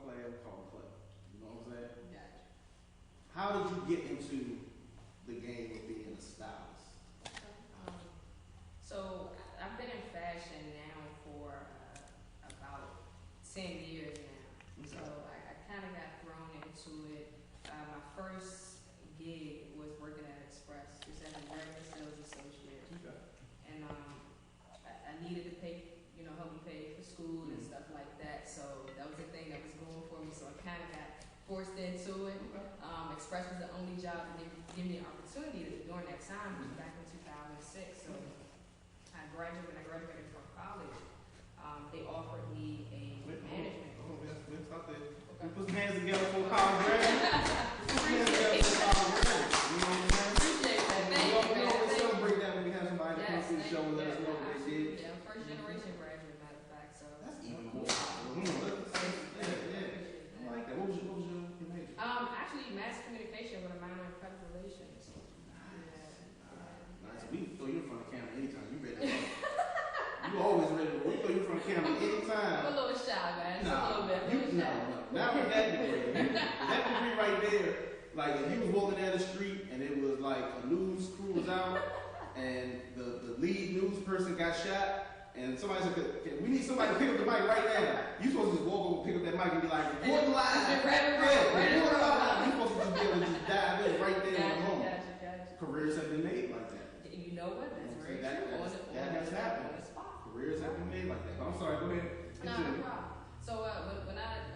player, we call him Clay. You know what I'm saying? Gotcha. How did you get into the game of being a stylist? So I've been in fashion now for about 10 years now. Okay. So I kind of got thrown into it. My first gig was working at Express, just as a regular sales associate. Okay. And I needed to pay, help me pay for school and stuff like that. So that was the thing that was going for me. So I kind of got forced into it. Okay. Express was the only job that they gave me an opportunity during that time, which was back in 2006. So when I graduated from college, they offered me a management. Let's stop there. Okay. Put some hands together for a college grad. Put some hands together for a college grad. You know what I'm saying? Appreciate that. Thank you. We always celebrate that when we have somebody that comes through the show and let us know what they did. Yeah, I'm first generation graduate, matter of fact. So That's even more. I like that. What was your major? actually, mass communication with a minor in public relations. Nice. We can throw you in front of the camera anytime. You ready to go. You always ready to go. We throw you in front of the camera anytime. I'm a little shy, man. Just a little bit. No. Not with that degree. That degree right there, like if you was walking down the street and it was like a news crew was out and the lead news person got shot and somebody said, "Okay, we need somebody to pick up the mic right now." You supposed to just walk over and pick up that mic and be like, "Report live." Report live. You supposed to just be able to just dive in right there in the moment. Gotcha. Careers have been made like that. You know what? That's very That true. has happened. On the spot. Careers have been made like that. But I'm sorry, go ahead. No problem. So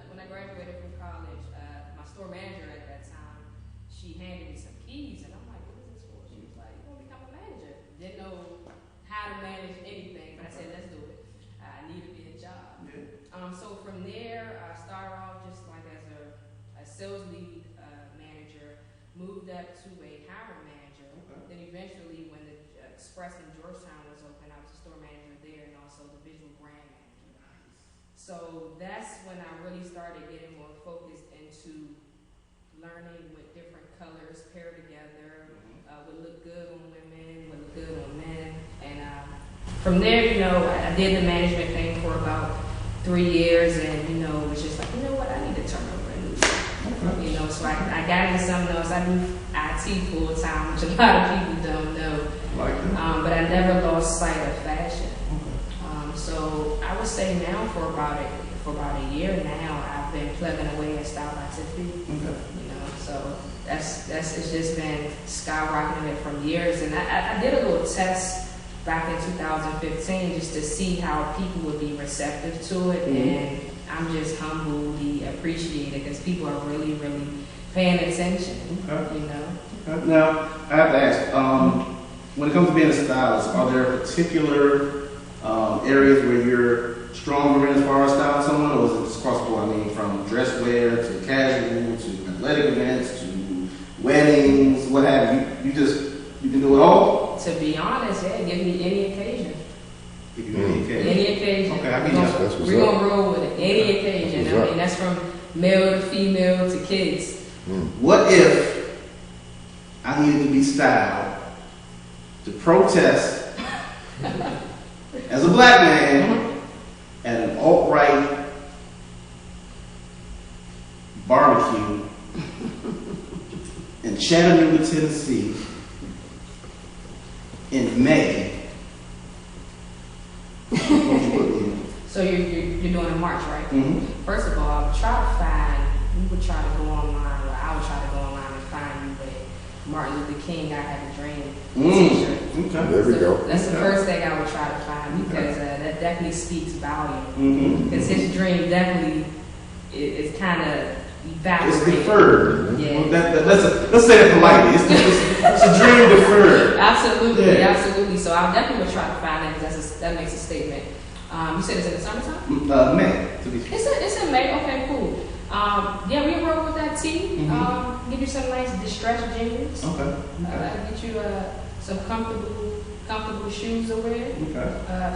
when I graduated from college, my store manager at that time, she handed me some keys, and I'm like, "What is this for?" She was like, "You're gonna become a manager." Didn't know how to manage anything, but I said, "Let's do it." I needed me a job. Yeah. So from there, I started off just like as a sales lead manager, moved up to a hiring manager. Okay. Then eventually, when the Express in Georgetown was open, I was a store manager there and also the visual brand manager. So that's when I really started getting more focused into learning what different colors pair together, would look good on women, would look good on men. And from there, I did the management thing for about 3 years and, was just like, you know what, I need to turn over a new leaf. So I got into something else. I do IT full time, which a lot of people don't know. But I never lost sight of fashion. So I would say now for about a year now, I've been plugging away at Style by Tiff P. So it's just been skyrocketing it from years. And I did a little test back in 2015 just to see how people would be receptive to it, and I'm just humbly appreciated because people are really, really paying attention. Now I have to ask. When it comes to being a stylist, are there particular areas where you're stronger in as far as styling someone, or is it just across the board? I mean, from dress wear to casual to athletic events to weddings, what have you? You can do it all? To be honest, yeah, give me any occasion. Give you any occasion? Any occasion. Okay, I can We're going to roll with it. Any occasion. I mean, that's from male to female to kids. What if I needed to be styled to protest as a black man at an alt-right barbecue in Chattanooga, Tennessee in May? So you're doing a march, right? First of all, I would try to go online, or I would try to go online and find you a Martin Luther King, I Have a Dream t-shirt. Okay. There we go. That's the first thing I would try to find, because that definitely speaks volume. Because his dream definitely is kind of evaporated. It's deferred. Yeah. Well, let's say that politely. It's a dream deferred. Absolutely. So I definitely would try to find that, because that makes a statement. You said it's in the summertime? May. It's in May. Okay, cool. Yeah, we roll with that tee. Give you some nice distressed jeans. Okay. Get you some comfortable shoes to wear. Okay.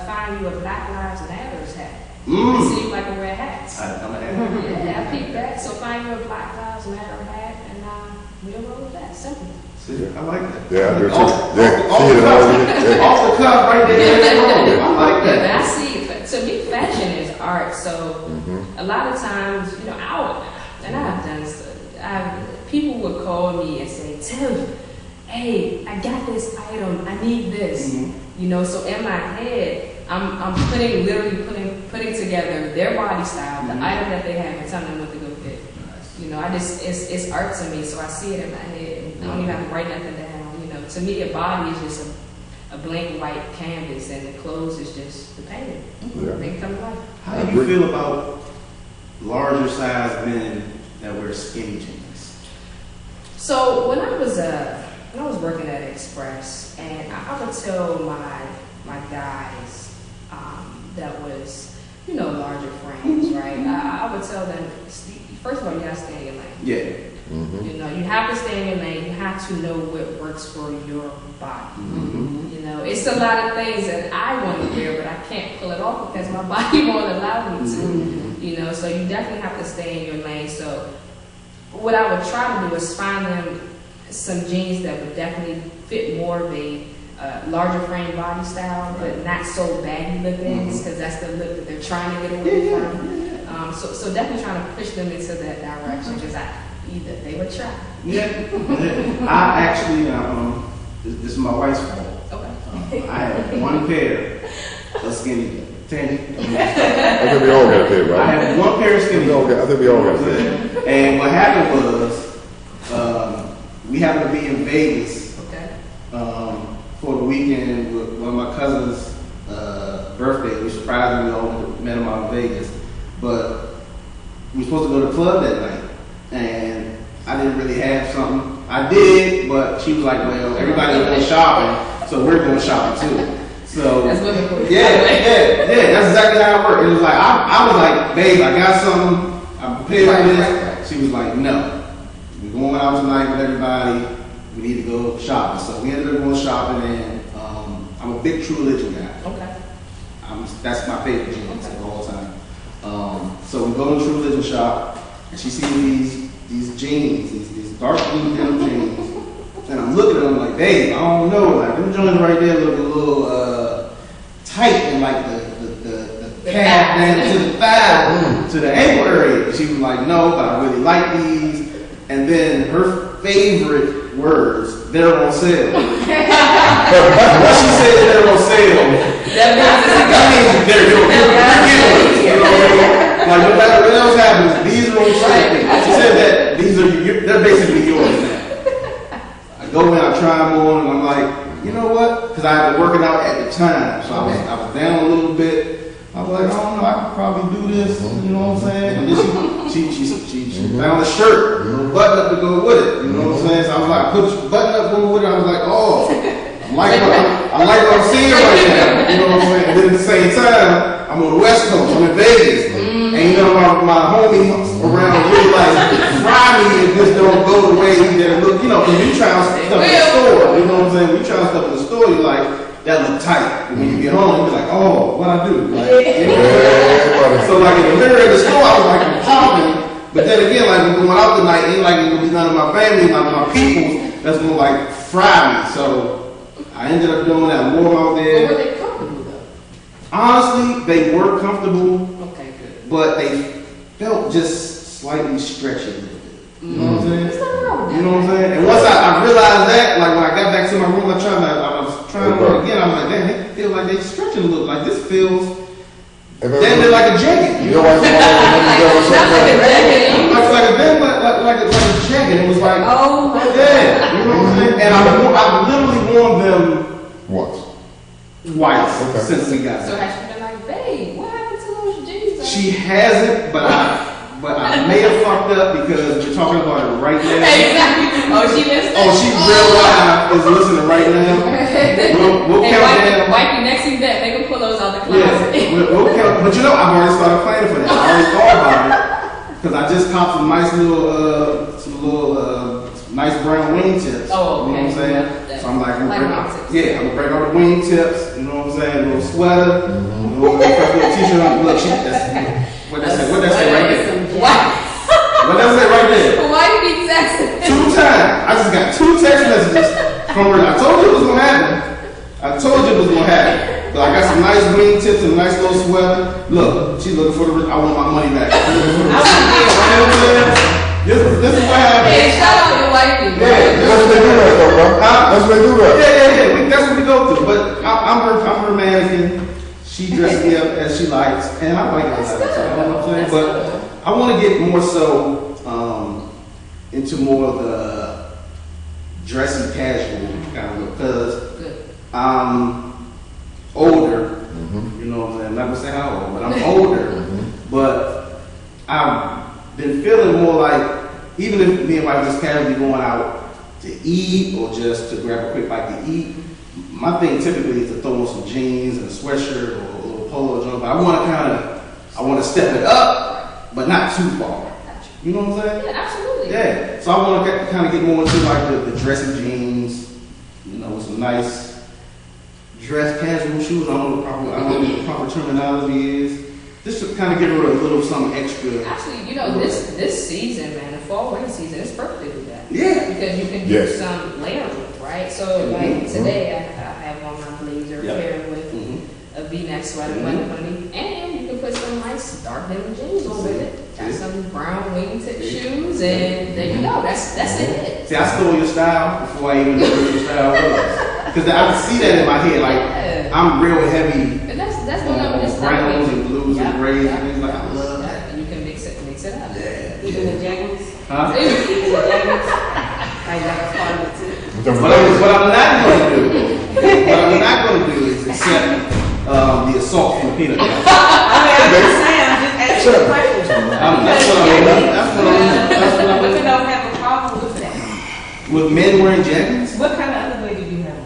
Find you a Black Lives Matters hat. I see you like to wear hats. Yeah, I peep that. So find you a Black Lives Matter hat, and we'll roll with that. Simple. See, I like that. Yeah, I do too. Off the cuff right there. I like that. Yeah, but I see, to me, fashion is art. So a lot of times, you know, people would call me and say, Tiff, hey, I got this item, I need this. You know, so in my head, I'm putting together their body style, the item that they have, and telling them what to go get. You know, it's art to me, so I see it in my head. I don't even have to write nothing down. You know, to me, a body is just a blank white canvas, and the clothes is just the painting. They can come to life. How do you feel about larger size men that wear skinny jeans? So when I was working at Express, and I would tell my guys that was, you know, larger frames, right? I would tell them, first of all, you gotta stay in your lane. Yeah. You know, you have to stay in your lane. You have to know what works for your body. You know, it's a lot of things that I want to wear, but I can't pull it off because my body won't allow me to. You know, so you definitely have to stay in your lane. So what I would try to do is find them some jeans that would definitely fit more of a larger frame body style, but not so baggy looking, because that's the look that they're trying to get away from. So definitely trying to push them into that direction, because they would try. I actually, this is my wife's fault. Okay. I have one pair of skinny jeans. I think we all got a pair, right? I have one pair of skinny jeans. I think we all got a pair. And what happened was, we happened to be in Vegas for the weekend with one of my cousin's birthday. We surprised him. We all met him out in Vegas. But we were supposed to go to the club that night. And I didn't really have something. I did, but she was like, well, everybody's going shopping, so we're going shopping too. So, that's women for you. Yeah, that's exactly how it worked. It was like, I was like, babe, I got something. I'm prepared for this. Right. She was like, no. We're going out tonight with everybody. We need to go shopping. So we ended up going shopping, and I'm a big True Religion guy. Okay. That's my favorite jeans of all time. So we go to True Religion shop, and she sees these jeans, these dark blue denim jeans, and I'm looking at them like, babe, I don't know, like them joints right there look a little tight, and like the calf down to the thigh, to the ankle area. She was like, no, but I really like these. And then her favorite words, they're on sale. What she said, they're on sale. That means they're your giveaways. You know what I mean? Like no matter what else happens, these are on sale. She said that these are they're basically yours now. I go in, I try them on, and I'm like, you know what? Because I had been working out at the time, so I was down a little bit. I was like, I don't know, I could probably do this, you know what I'm saying? And then she found a shirt, button up to go with it, you know what I'm saying? So I was like, put the button up, go with it. I was like, oh, I like what I'm seeing right now, you know what I'm saying? And then at the same time, I'm on the West Coast, I'm in Vegas, and you know my homies around really like fry me if this don't go the way that it look, you know, because you try stuff in the store, you know what I'm saying? When you try stuff in the store, you're like, that look tight. But when you get home, you're like, oh, what I do? Like, you know, so like in the mirror of the store, I was like, I'm popping. But then again, like we're going out tonight, ain't like it's none of my family, none of my people that's gonna like fry me. So I ended up doing that more out there. But were they comfortable though? Honestly, they were comfortable. Okay, good. But they felt just slightly stretchy a little bit. You know what I'm saying? There's nothing wrong with that. You know what I'm saying? And once I realized that, like when I got back to my room, I was trying to do it again. I was like, damn, they feel like they stretching a little. Like this feels they're like a jacket. You know what I'm saying? Like a jacket. It was like, oh my God. Yeah, you know what I'm saying? And I literally worn them once. Twice since we got So there. has she been like, babe, what happened to those jeans? She hasn't, but I may have fucked up because we're talking about it right now. Exactly. Oh, she listening? Oh, she real live is listening right now. We'll count down. Wipe your next event. They can pull those out the closet. Yeah, we'll count. But you know, I've already started planning for that. I already thought about it because I just copped some nice little, nice brown wing tips. Oh, okay. You know what I'm saying? Yeah. So I'm like, I'm gonna like break out the wing tips. You know what I'm saying? A little sweater, a little t-shirt on. Look, what that say right there? What? What does it right there? Why you be texting? 2 times. I just got 2 text messages from her. I told you it was gonna happen. So I got some nice wingtips and a nice little sweater. Look, she's looking for the. I want my money back. This is what happened. Hey, shout out to wifey. Yeah, That's what they do that though, bro. That's what they do that. Yeah. That's what we go through. But I'm her mannequin. She dresses me up as she likes, and I like it. That's good. You know what I'm saying? That's But good. I want to get more so into more of the dressy casual kind of look because Good. I'm older. You know what I'm saying? I'm not gonna say how old, but I'm older. But I've been feeling more like, even if me and wife just casually going out to eat or just to grab a quick bite to eat, my thing typically is to throw on some jeans and a sweatshirt or a little polo joint. But I want to step it up, but not too far. You know what I'm saying? Yeah, absolutely. Yeah. So I want to kind of get more into like the dressy jeans, you know, with some nice dress casual shoes. I don't know what the proper terminology is. Just to kind of give her a little something extra. Actually, you know, this season, man, the fall winter season is perfect to do that. Yeah. Because you can do some layering, right? So like today, I have on my blazer paired with a V-neck sweater underneath, and you can put some nice dark denim jeans over it. Got some brown wingtip shoes, and there you go. That's it. See, I stole your style before I even knew what your style was. Because I can see that in my head. Like, I'm real heavy. And that's what I'm just browns and blues and grays and things like that. I love that. And you can mix it up. Yeah. Even the jackets. Huh? Even the jackets. I got a part of it too. What I'm not going to do is accept the assault from peanut gallery. I'm just saying, I'm just asking a question. That's what I'm Women don't have a problem with that. with men wearing jackets. What kind of underwear do you have on?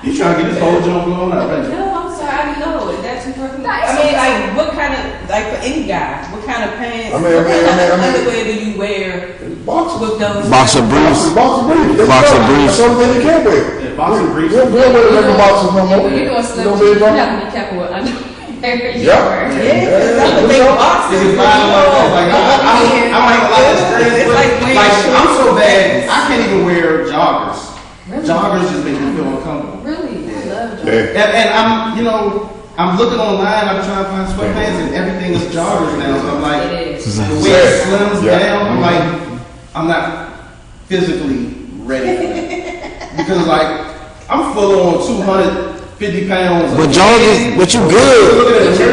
You trying to get this whole joint going out, right? No, I'm sorry, I didn't know. Is that too personal? Nice. I mean, like, what kind of, like for any guy, what kind of pants, I mean, what kind of underwear do you wear Boxer. with those? Boxer briefs. Boxer briefs. Boxer briefs. That's something they can't wear. Yeah, boxer briefs. We don't wear regular boxers no more. You're doing slim. You You know what I'm have to be careful with underwear. Yeah. Yeah, that's the big boxes. It's like, I don't have a lot of experience It's with like it. wearing Like, I'm shorts. so bad, I can't even wear joggers. Really? Joggers just make me feel uncomfortable. Really? I love joggers. Yeah. And I'm looking online, I'm trying to find sweatpants and everything is joggers now. So I'm like, It is. the way it slims Yeah. down, I'm like, I'm not physically ready for that. Because like, I'm full on 250 pounds. But joggers, but you good.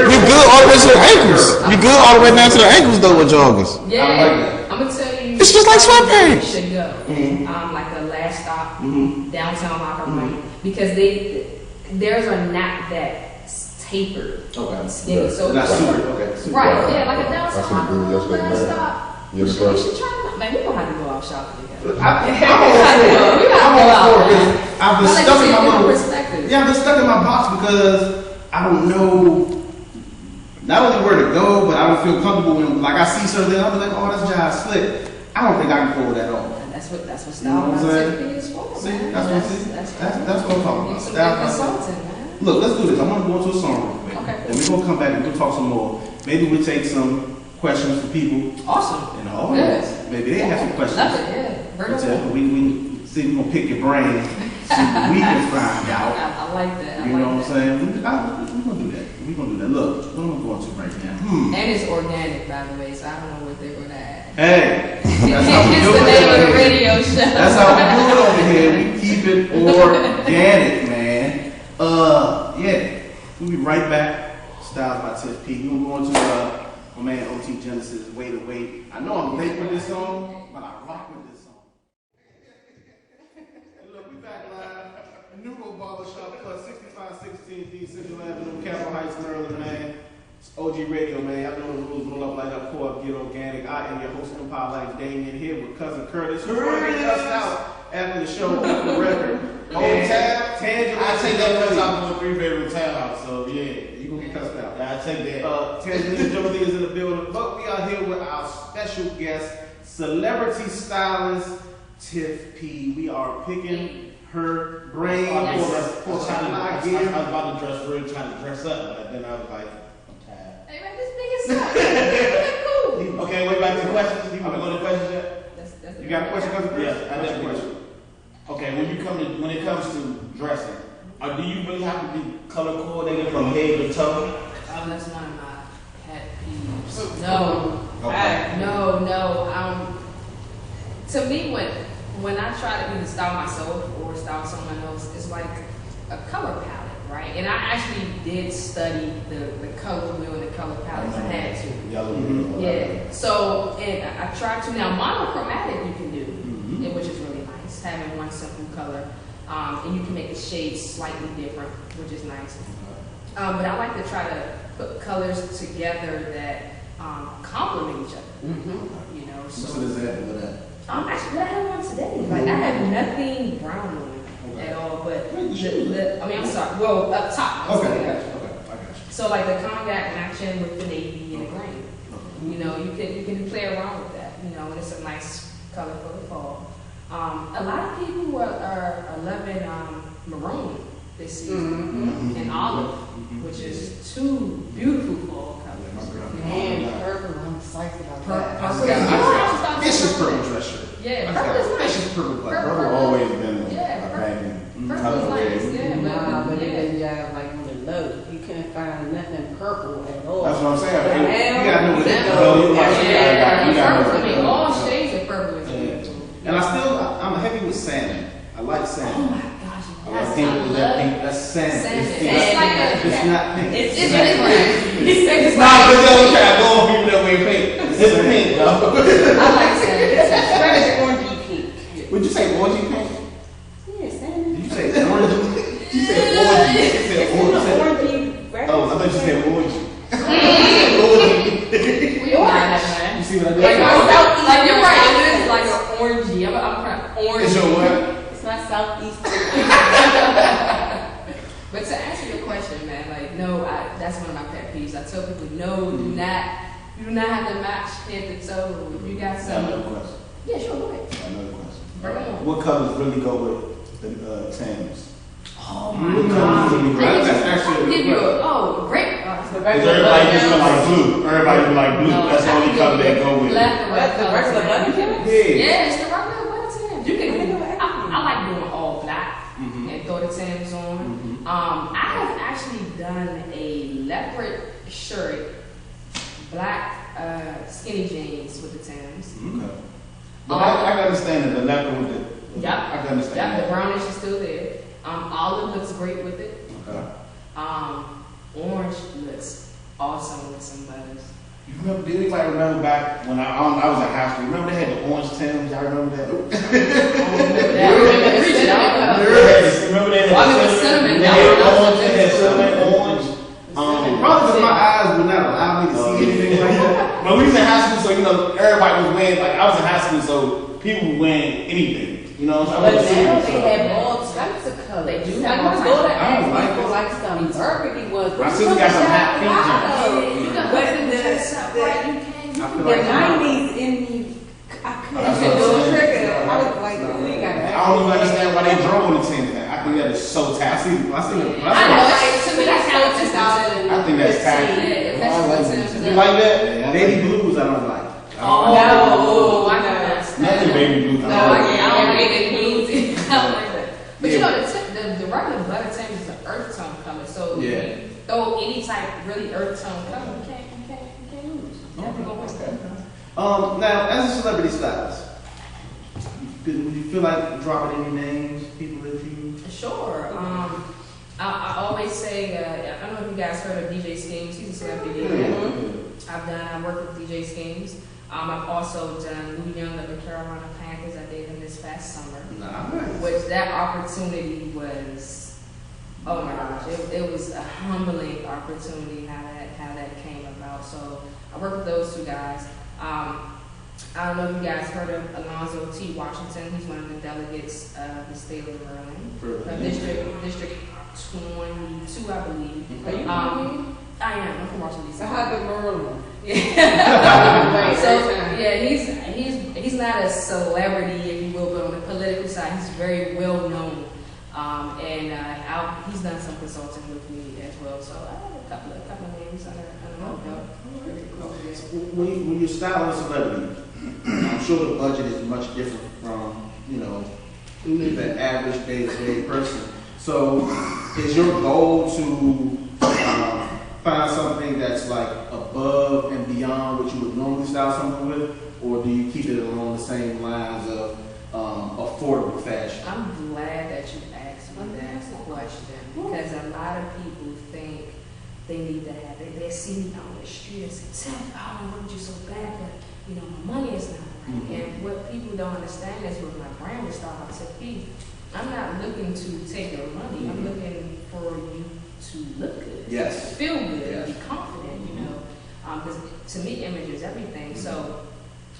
You good all the way to the ankles. You good all the way down to the ankles though with joggers. Yeah, I like that. I'm gonna tell you. It's just like sweatpants. You should go. Like the last stop downtown locker room because theirs are not that tapered. Okay. Skinny. So Not super, okay. Super. right, yeah, like a downtown That's locker room. what it is. Last stop. Yeah, You the should first. try them out. Man, we gonna have to go out shopping together. I'm all for it. I've been I like stuck to in see a my different little. perspective. Yeah, I've been stuck in my box because I don't know not only where to go, but I don't feel comfortable when, like, I see something, I'll be like, oh, that's jive slick. I don't think I can pull that off. And that's what You know style what I'm saying? typically is for, See, man. that's what I see. That's what I'm talking about. Some Style good concept. consulting, man. Look, let's do this. I want to go into a song real quick. Okay. And we're gonna come back and we'll talk some more. Maybe we'll take some questions from people Awesome. in the audience. Good. Maybe they have some questions. Love it, yeah. Very So cool. we see, we're gonna pick your brain, see what we can find out. I like that. You know what I'm saying? We're gonna do that. We're gonna do that. Look, what am I going to right now? And it's organic, by the way, so I don't know what they're gonna add. Hey, that's how we It's do the name of the it. radio show. That's how we do it over here. We keep it organic, man. Yeah. We'll be right back. Styles by Tiff P. We're gonna go into my man OT Genesis, Way to Wait. I know I'm late with this song, but I rock with this song. Hey, look, we back live. Neuro Barbershop Plus 6516 D Central Avenue, Capitol Heights, Maryland, man. It's OG Radio, man. Y'all know the rules. Roll up, light up, pour up, get organic. I am your host, Empire Life, Damien, here with Cousin Curtis. Who's going to get us out after the show, off the record. Tangela. I take that because I'm in a 3-bedroom townhouse, so yeah. You gonna get cussed out. I take that. Tangerine Jolie is in the building, but we are here with our special guest, Celebrity Stylist Tiff P. We are picking her brain for I some was gear. about to dress real, trying to dress up, but then I was like, I'm tired. Hey, man, this big as fuck. Really cool. Okay, wait back to the questions. You want to go to the questions yet? That's You got a question, Cousin Chris? Yeah, I got a question. Okay, when it comes to dressing, do you really have to be color coordinated from head to toe? That's one of my pet peeves. Okay. No. To me, when I try to either style myself or style someone else, it's like a color palette, right? And I actually did study the color wheel and the color palettes. I had to. Yellow. Yeah. So, and I tried to. Now, monochromatic you can do, which is really nice, having one simple color. And you can make the shades slightly different, which is nice. But I like to try to put colors together that complement each other. You know, What's an so example of that? actually, I have one today. Like I have nothing brown on at all, but I'm sorry. Well, up top. Okay, I got you. So like the cognac matching with the navy and the green. You know, you can play around with that. You know, and it's a nice color for the fall. A lot of people are loving maroon this season and olive, which is two beautiful fall colors. And purple, I'm psyched about Purple that. This is purple dress shirt. Yeah, purple is This nice. is purple black. Purple always been a Yeah, banging Purple is nice. Yeah, Nah, but yeah. then you have like on the low, you couldn't find nothing purple at all. That's what I'm saying. You gotta know what that Purple, I mean, all shades of purple is beautiful. And I'm heavy with salmon. I like Oh salmon. my gosh, I yes, like pink. I Is that love pink? That's salmon. salmon. It's It's like a, It's not pink. it's different. It's Nah, but they don't try to go on people that wear pink. It's pink, though. I like salmon. It's orangey pink. Would you say orangey pink? Yeah, salmon. Did you say orange? You said orangey. You said orangey. Orangey. Oh, I thought you said orangey. We are not, man. You see what I Like, did? like you're right. It is like an orangey. I'm kind of orange. It's your what? It's not southeast. But to answer your question, man, like no, that's one of my pet peeves. I tell people, no, you do not have to match head to toe. You got Another some. question. Yeah, sure, go ahead. Another question. Bring it on. What colors really go with the Timbs? Oh What my colors god. really go? That's actually a Give good you question. great. Because everybody just feel like blue. Everybody feel like blue. That's the only color they go with. Left The regular button Yeah. Yeah, it's the regular button. You can. I like doing all black and throw the Timbs on. I have actually done a leopard shirt, black skinny jeans with the Timbs. Okay. But I can understand that the leopard with the. Yep. I can understand Yep, the that. brownish is still there. Olive looks great with it. Okay. Orange looks awesome with some butters. You remember? Did anybody remember back when I was in high school? Remember they had the orange Timbs? Y'all remember that? Remember Remember they had Well, I mean, the cinnamon. They had orange. They had cinnamon orange. Probably because my eyes would not allow me to see anything like that. But we was in high school, so everybody was wearing like I was in high school, so people were wearing anything. You know, so I But was now seeing they so. have all types of colors. They do I have all was going to types. I don't ask like people it. like some burgundy ones. My sister got some hot pink You joints. can But put the- the up right. You can. I feel The like 90s in me, I couldn't That's do what I'm a saying. trigger. I was like, we got I don't even understand why they drove on the Timbs. I think that is so I tacky. see it. I know. To me, that's how it's just I think that's tacky. Yeah, I like that's You like that? Baby blues, I don't like. Oh, No. I cannot stand Nothing it. baby blue. No, I don't like it blues. I don't like that. But you Yeah. know, the regular butter Timbs is an earth tone color. So Yeah. if you throw any type really earth tone color, you can't lose. You have to go with it. Now, as a celebrity stylist, would you feel like dropping any names, people that you? Sure. I always say, I don't know if you guys heard of DJ Schemes. He's a celebrity. I worked with DJ Schemes. I've also done Lou Young of the Carolina Panthers. I did him this past summer. Nah, Which that opportunity was, oh my gosh, it was a humbling opportunity how that came about. So I worked with those two guys. I don't know if you guys heard of Alonzo T. Washington. He's one of the delegates of the state of Maryland, District 22, I believe. Are you from I am. I'm from Washington D.C. So how did Merlin? So yeah, he's not a celebrity, if you will, but on the political side, he's very well known, and he's done some consulting with me as well. So I have a couple of names under my belt. When you're styling a celebrity, I'm sure the budget is much different from the average day-to-day person. So is your goal to find something that's like above and beyond what you would normally style someone with, or do you keep it along the same lines of affordable fashion? I'm glad that you asked me that question because a lot of people think they need to have it. They see me on the street and say, "Tiff, I want you so bad, but you know my money is not right." And what people don't understand is with my brand is Starbucks Tiff P. I'm not looking to take your money. I'm looking for you to look good, Yes. feel good, Yes. be confident. You know, because to me, image is everything. So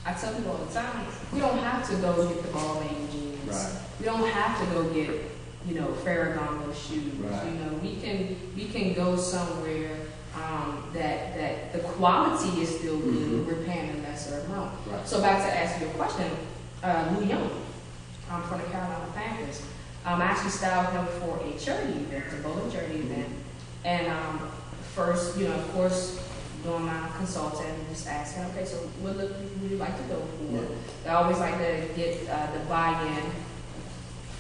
I tell people all the time, we don't have to go get the Balmain jeans. Right. We don't have to go get, you know, Ferragamo shoes. Right. You know, we can go somewhere that the quality is still good. We're paying a lesser amount. Right. So back to ask your question, Lou Young, from the Carolina Panthers. I actually styled him for a charity event, a bowling charity event, and first, you know, of course, doing my consulting and just asking, okay, so what look would you like to go for? Yeah. I always like to get the buy-in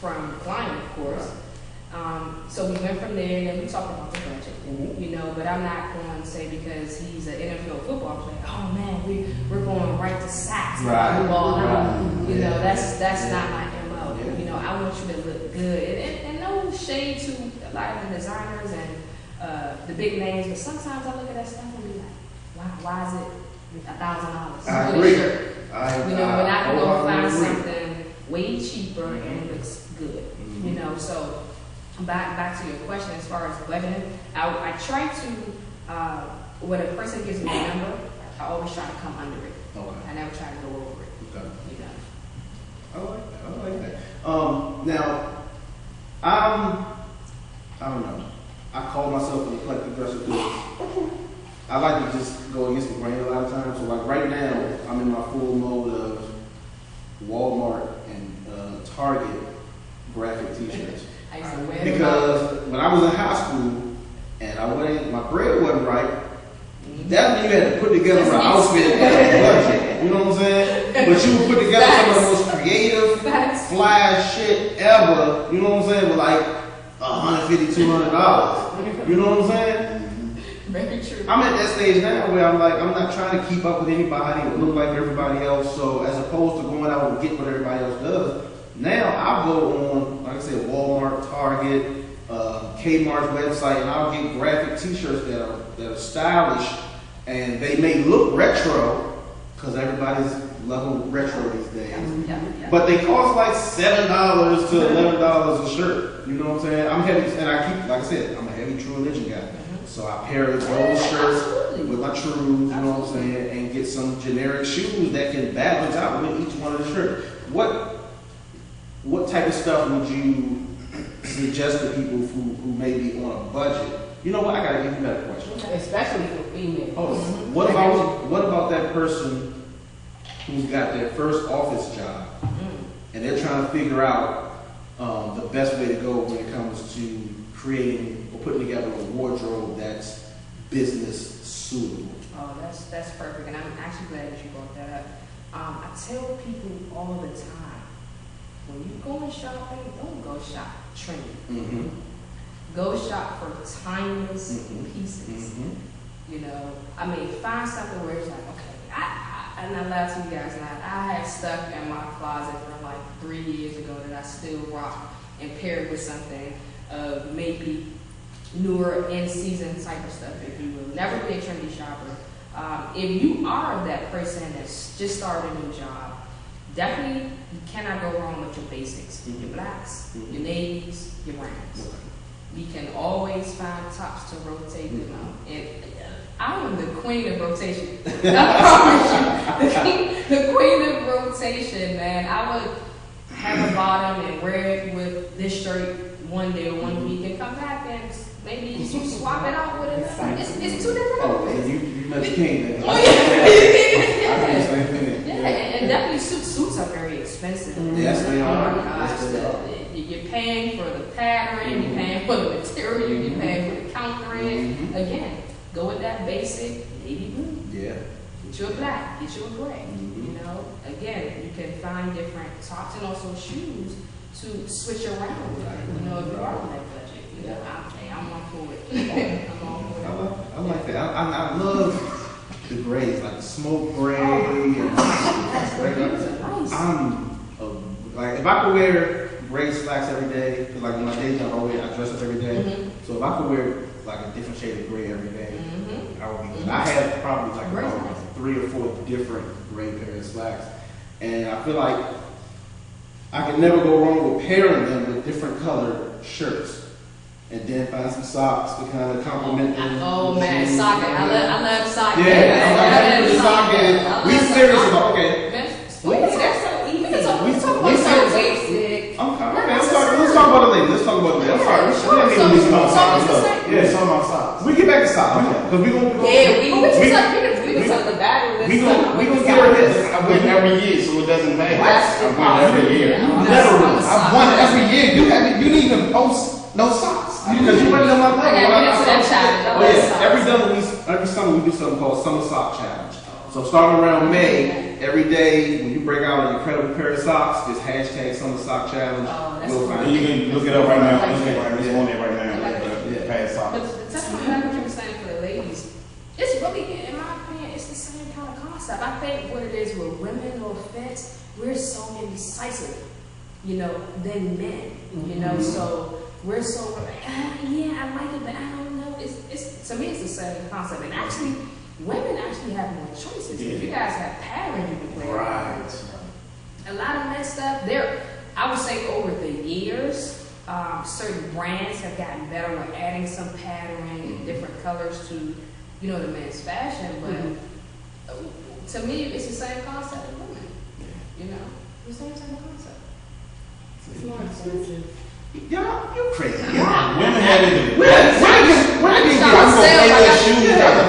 from the client, of course. So we went from there, and then we talked about the budget, you know. But I'm not going to say because he's an NFL football player, oh man, we're going right to sacks, Right. ball out. Right. You know, Yeah. that's not my MO. Yeah. You know, I want you to look good, and no shade to a lot of the designers and the big names, but sometimes I look at that stuff and be like, why is it $1,000? I for agree. this shirt? You know, when I can go wholeheartedly find agree. something way cheaper and it looks good. You know, so back to your question as far as budgeting, I try to when a person gives me a number, I always try to come under it. Okay. I never try to go over it. Okay. You know. I like that. I like that. Now, I don't know. I call myself an eclectic dresser because I like to just go against the grain a lot of times. So like right now, I'm in my full mode of Walmart and Target graphic T-shirts. I used to wear them out. Because when I was in high school and my bread wasn't right, that's when you had to put together an outfit at a budget. You know what I'm saying? But you would put together some of the most creative, Facts. fly shit ever. You know what I'm saying? With like $150, $200. You know what I'm saying? Very true. I'm at that stage now where I'm like, I'm not trying to keep up with anybody or look like everybody else. So as opposed to going out and get what everybody else does, now I'll go on, like I said, Walmart, Target, Kmart's website, and I'll get graphic T-shirts that are stylish, and they may look retro because everybody's loving retro these days. Yeah. But they cost like $7 to $11 a shirt. You know what I'm saying? I'm heavy, and I keep, like I said, I'm a heavy True Religion guy. So I pair those shirts Absolutely. with my Trues, you know what I'm saying, and get some generic shoes that can balance out with each one of the shirts. What type of stuff would you suggest to people who may be on a budget? You know what? I gotta give you that question. Especially for females. Hold on. What about that person who's got their first office job and they're trying to figure out the best way to go when it comes to creating or putting together a wardrobe that's business suitable? Oh, that's perfect, and I'm actually glad that you brought that up. I tell people all the time, when you go shopping, don't go shop trendy. Mm-hmm. Go shop for timeless pieces. You know, I mean, find something where it's like, okay, and I lie to you guys now, I have stuff in my closet from like 3 years ago that I still rock and pair it with something maybe newer in-season type of stuff, if you will. Never be a trendy shopper. If you are that person that's just started a new job, definitely you cannot go wrong with your basics. Your blacks, your navies, your browns. We can always find tops to rotate them out. And I am the queen of rotation. I promise you. The queen of rotation, man. I would have a bottom and wear it with this shirt one day or 1 week and come back and maybe you swap it out with it. It's two different Oh, outfits. you met the king then. Oh, yeah. I do the same thing. Yeah, and definitely suits are very expensive. Yes, they Oh are. my gosh, Yes, they are. you're paying for the pattern, you're paying for the material, you're paying for the countering. Again, go with that basic navy blue. Yeah. Get you a black, get you a gray. Mhm. You know, again, you can find different tops and also shoes to switch around with. You know, if you are on that budget. You know, I'm all for it. I'm all for it. I like that. I love the grays, like the smoke gray. And like if I could wear gray slacks every day, 'cause like in my day job I dress up every day. So if I could wear like a different shade of gray every day, I would be good. I have probably like about 3 or 4 different gray pair of slacks, and I feel like I can never go wrong with pairing them with different colored shirts, and then find some socks to kind of complement them. Oh man, soccer! I love soccer. Yeah, I'm soccer. We serious about okay. Wait, that's so easy. We talk about so basic. Let's talk about the ladies. Let's talk about the ladies. I'm sorry. We didn't even talk about socks. Yeah, talk about socks. We get back to socks. Because we gonna talk the battle. We gonna get her this. I win every year, so it doesn't matter. I win every year. I've won every year. You didn't even post no socks. Because you went on my level. Every summer we do something called Summer Sock Challenge. So starting around May, every day when you break out an incredible pair of socks, just hashtag Summer Sock Challenge. You'll find it. You can look it up right now. It's on there right now. Past socks. But that's what you were saying for the ladies. It's really, in my opinion, it's the same kind of concept. I think what it is with women, no offense, we're so indecisive, you know, than men. You know, so we're so like, yeah, I like it, but I don't know. It's to me, it's the same concept. And actually, women actually have more choices. Yeah. You guys have patterns you can play. Right. A lot of men stuff. I would say over the years, certain brands have gotten better with adding some patterning and different colors to, you know, the men's fashion. But to me, it's the same concept as women. You know, the same concept. It's more expensive. Y'all, you crazy. Women had it. When I can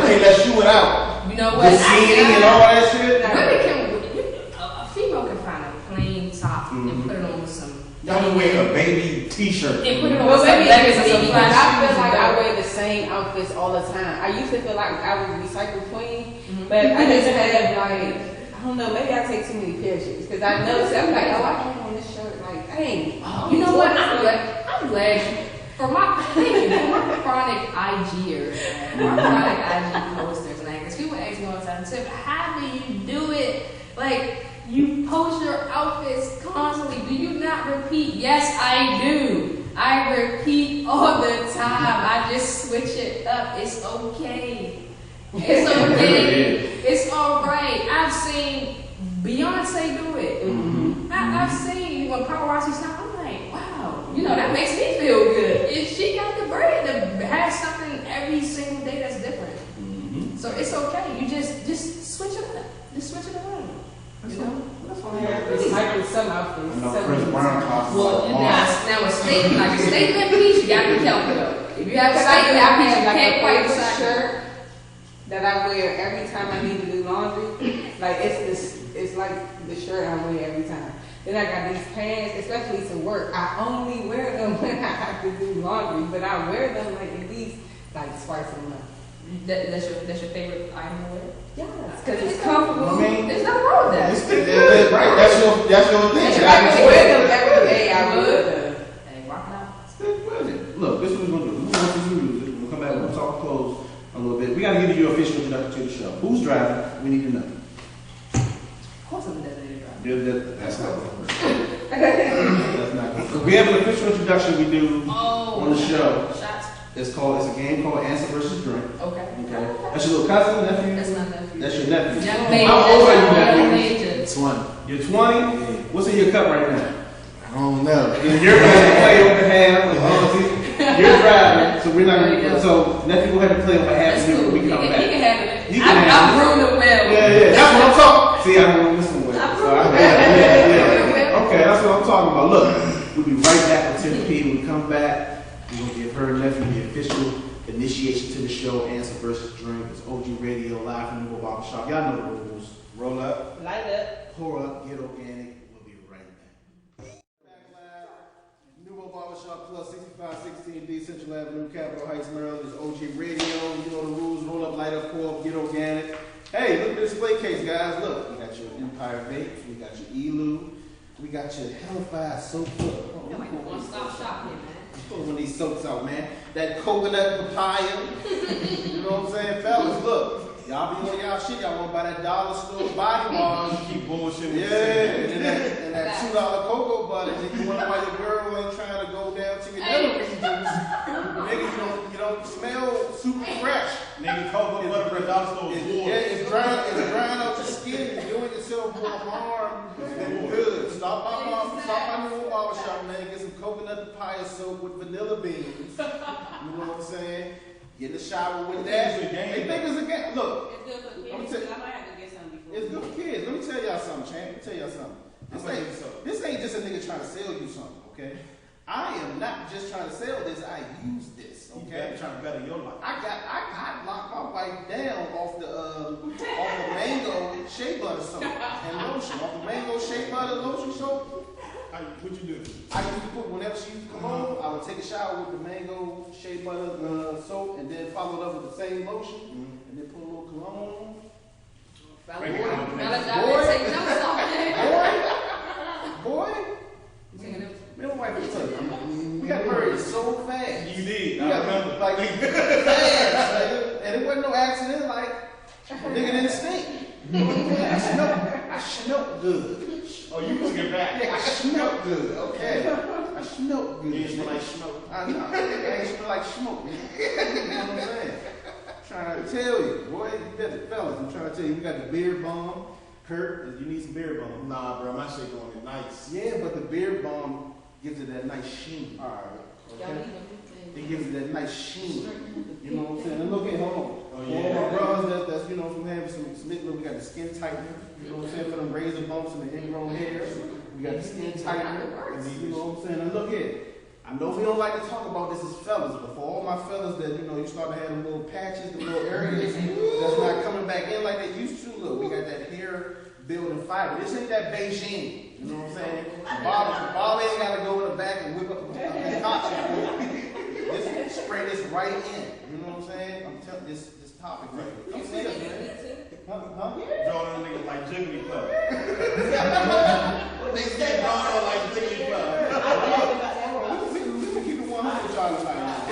take that shoe out. You know what? The seating and all that shit. A female can find a plain top and put it on with some. Y'all can wear a baby t-shirt. And put it on with some leggings and some flat I feel shoes. like I wear the same outfits all the time. I used to feel like I was a recycle queen, but I just had like, I don't know, maybe I take too many pair of shoes because I noticed I'm like, oh, I can't on this shirt. Like, dang. You know what? I'm glad for my chronic IGers, my chronic IG posters, man. Because people ask me all the time, Tiff, how do you do it? Like, you post your outfits constantly. Do you not repeat? Yes, I do. I repeat all the time. I just switch it up. It's okay. It's okay. It's all right. I've seen Beyonce do it. I've seen when paparazzi stop. I'm like, wow, you know, that makes me feel good. If she got the bread to have something every single day that's different, so it's okay. You just switch it up. Just switch it around. You know, that's fine. Recycle some outfits. Chris Brown talks well, now a statement like a statement piece, you got to be careful though. If you have a statement piece, you can't quite decide. Shirt that I wear every time I need to do laundry. Like it's like the shirt I wear every time. Then I got these pants, especially to work. I only wear them when I have to do laundry, but I wear them like at least like twice a month. That's your favorite item to wear? Yes, because it's comfortable. I mean, there's nothing wrong with that. Right, that's your thing. If I could wear them every day, I would. Hey, rock it out. Stick with it. Look, this is what we're gonna do. We're gonna listen to music. We'll come back. We'll talk close a little bit. We gotta give you your official introduction to the show. Who's driving? We need to know. Of course, I'm a designated driver. That's not gonna work. That's not gonna work. We have an official introduction we do on the show. Shots. It's a game called Answer versus Drink. Okay. That's your little cousin, nephew? That's my nephew. That's your nephew. Young man. How old are you, nephew? 20. You're 20? What's in your cup right now? I don't know. You're going to play over half. You're driving, so we're not going to. So nephew will have to play over half of you when we come back. He can have it. He can have it. I've ruined it well. Yeah. That's what I'm talking. See, I don't listen well. Okay, that's what I'm talking about. Look, we'll be right back with Tiff P. When we come back, we're going to give her nephew the official initiation to the show, Answer versus Drink. It's OG Radio live from Newell Barbershop. Y'all know the rules. Roll up, Light up, pour up, get organic. We'll be right back. Back live, Newell Barbershop Plus 6516D Central Avenue, Capitol Heights, Maryland. It's OG Radio. You know the rules. Roll up, light up, pour up, get organic. Hey, look at this display case, guys. Look, we got your Empire Vapes. We got your Elu. We got your Hellfire Soap. You're like a one-stop shop here, man. pull one of these soaps out, man. That coconut papaya. You know what I'm saying? Fellas, look. Y'all be on y'all shit. Y'all want to buy that dollar store body wash. Keep bullshitting. Yeah, and that $2 cocoa butter. And you wonder why your girl ain't trying to go down to your nether regions. Nigga, you don't smell super fresh. Nigga, cocoa butter for a dollar store is water. Yeah, it's drying out your skin. You're doing yourself more harm than good. Stop by the new barber shop, man. Get some coconut papaya soap with vanilla beans. You know what I'm saying? Get in the shower with that. They think it's a game. Look. It's good for kids. I might have to get some before. It's good for kids. Let me tell y'all something, champ. Let me tell y'all something. This ain't just a nigga trying to sell you something, okay? I am not just trying to sell this. I use this, okay? You trying to better your life. I locked my wife down off the mango shea butter soap and lotion. Off the mango shea butter lotion soap. What you do? I used to put, whenever she used to come home, I would take a shower with the mango shea butter soap and then follow it up with the same lotion and then put a little cologne on. Boy, me and my wife was telling we got married so fast. You did. I remember. Like, fast. And it wasn't no accident, like, nigga didn't stink. I smelled good. Oh, you took it back. Yeah, I smelled good, okay. I smelled good. You smell like smoke. I know. I ain't smell like smoke. You know what I'm saying? Trying to tell you, boy, you better, fellas, I'm trying to tell you, we got the beard balm. Kurt, you need some beard balm. Nah, bro, my shit going in nice. Yeah, but the beard balm gives it that nice sheen. Alright. Okay? It gives it that nice sheen. You know what I'm saying? And look at, hold on. Oh, For all my brothers that's you know, from having some look, we got the skin tightener. You know what I'm saying? For them razor bumps and the ingrown hairs. We got the skin tightener. You know what I'm saying? And look at, I know we don't like to talk about this as fellas, but for all my fellas that, you know, you start to have them little patches, the little areas that's not coming back in like they used to, look, we got that hair building fiber. This ain't that Beijing. You know what I'm saying? The barber ain't got to go in the back and whip up a concoction. This spray this right in. You know what I'm saying? I'm telling this topic right here. Come see us, man. Huh? Drawing on niggas like Jiggly Club. Niggas get drawn on like Jiggly Club. We can keep it 100 with y'all tonight.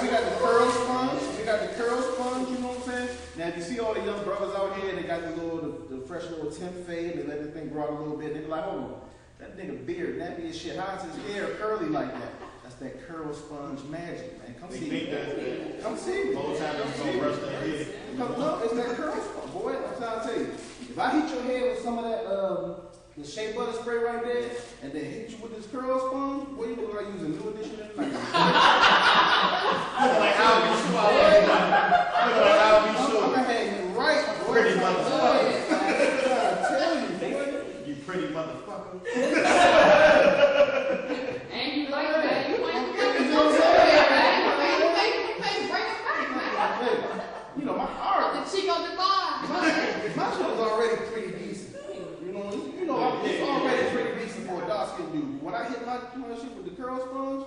We got the curl sponge. We got the curl sponge, you know what I'm saying? Now, if you see all the young brothers out here, they got the fresh little temp fade, they let the thing grow out a little bit, they be like, hold on, that nigga beard, nappy as shit, how is his hair curly like that? That's that curl sponge magic, man. Come see me. Come see me. Whole time it's gonna brush their head. No, it's that curl sponge, boy. I'm trying to tell you. If I hit your head with some of that, the shea butter spray right there, and then hit you with this curl sponge, boy, you look like using new edition of the night. Look like I'll be sure. Look like I'll be sure. I'm gonna hang you right, boy. Pretty motherfucker. I'm trying to tell you, boy. You pretty motherfucker. And you like that. You want to You know what I'm saying? you make break it back, man. Hey, you know, my heart, The cheek on the bar. my shit was already pretty decent. You know, it's already pretty decent for a dark skinned dude. When I hit my shit with the curl sponge,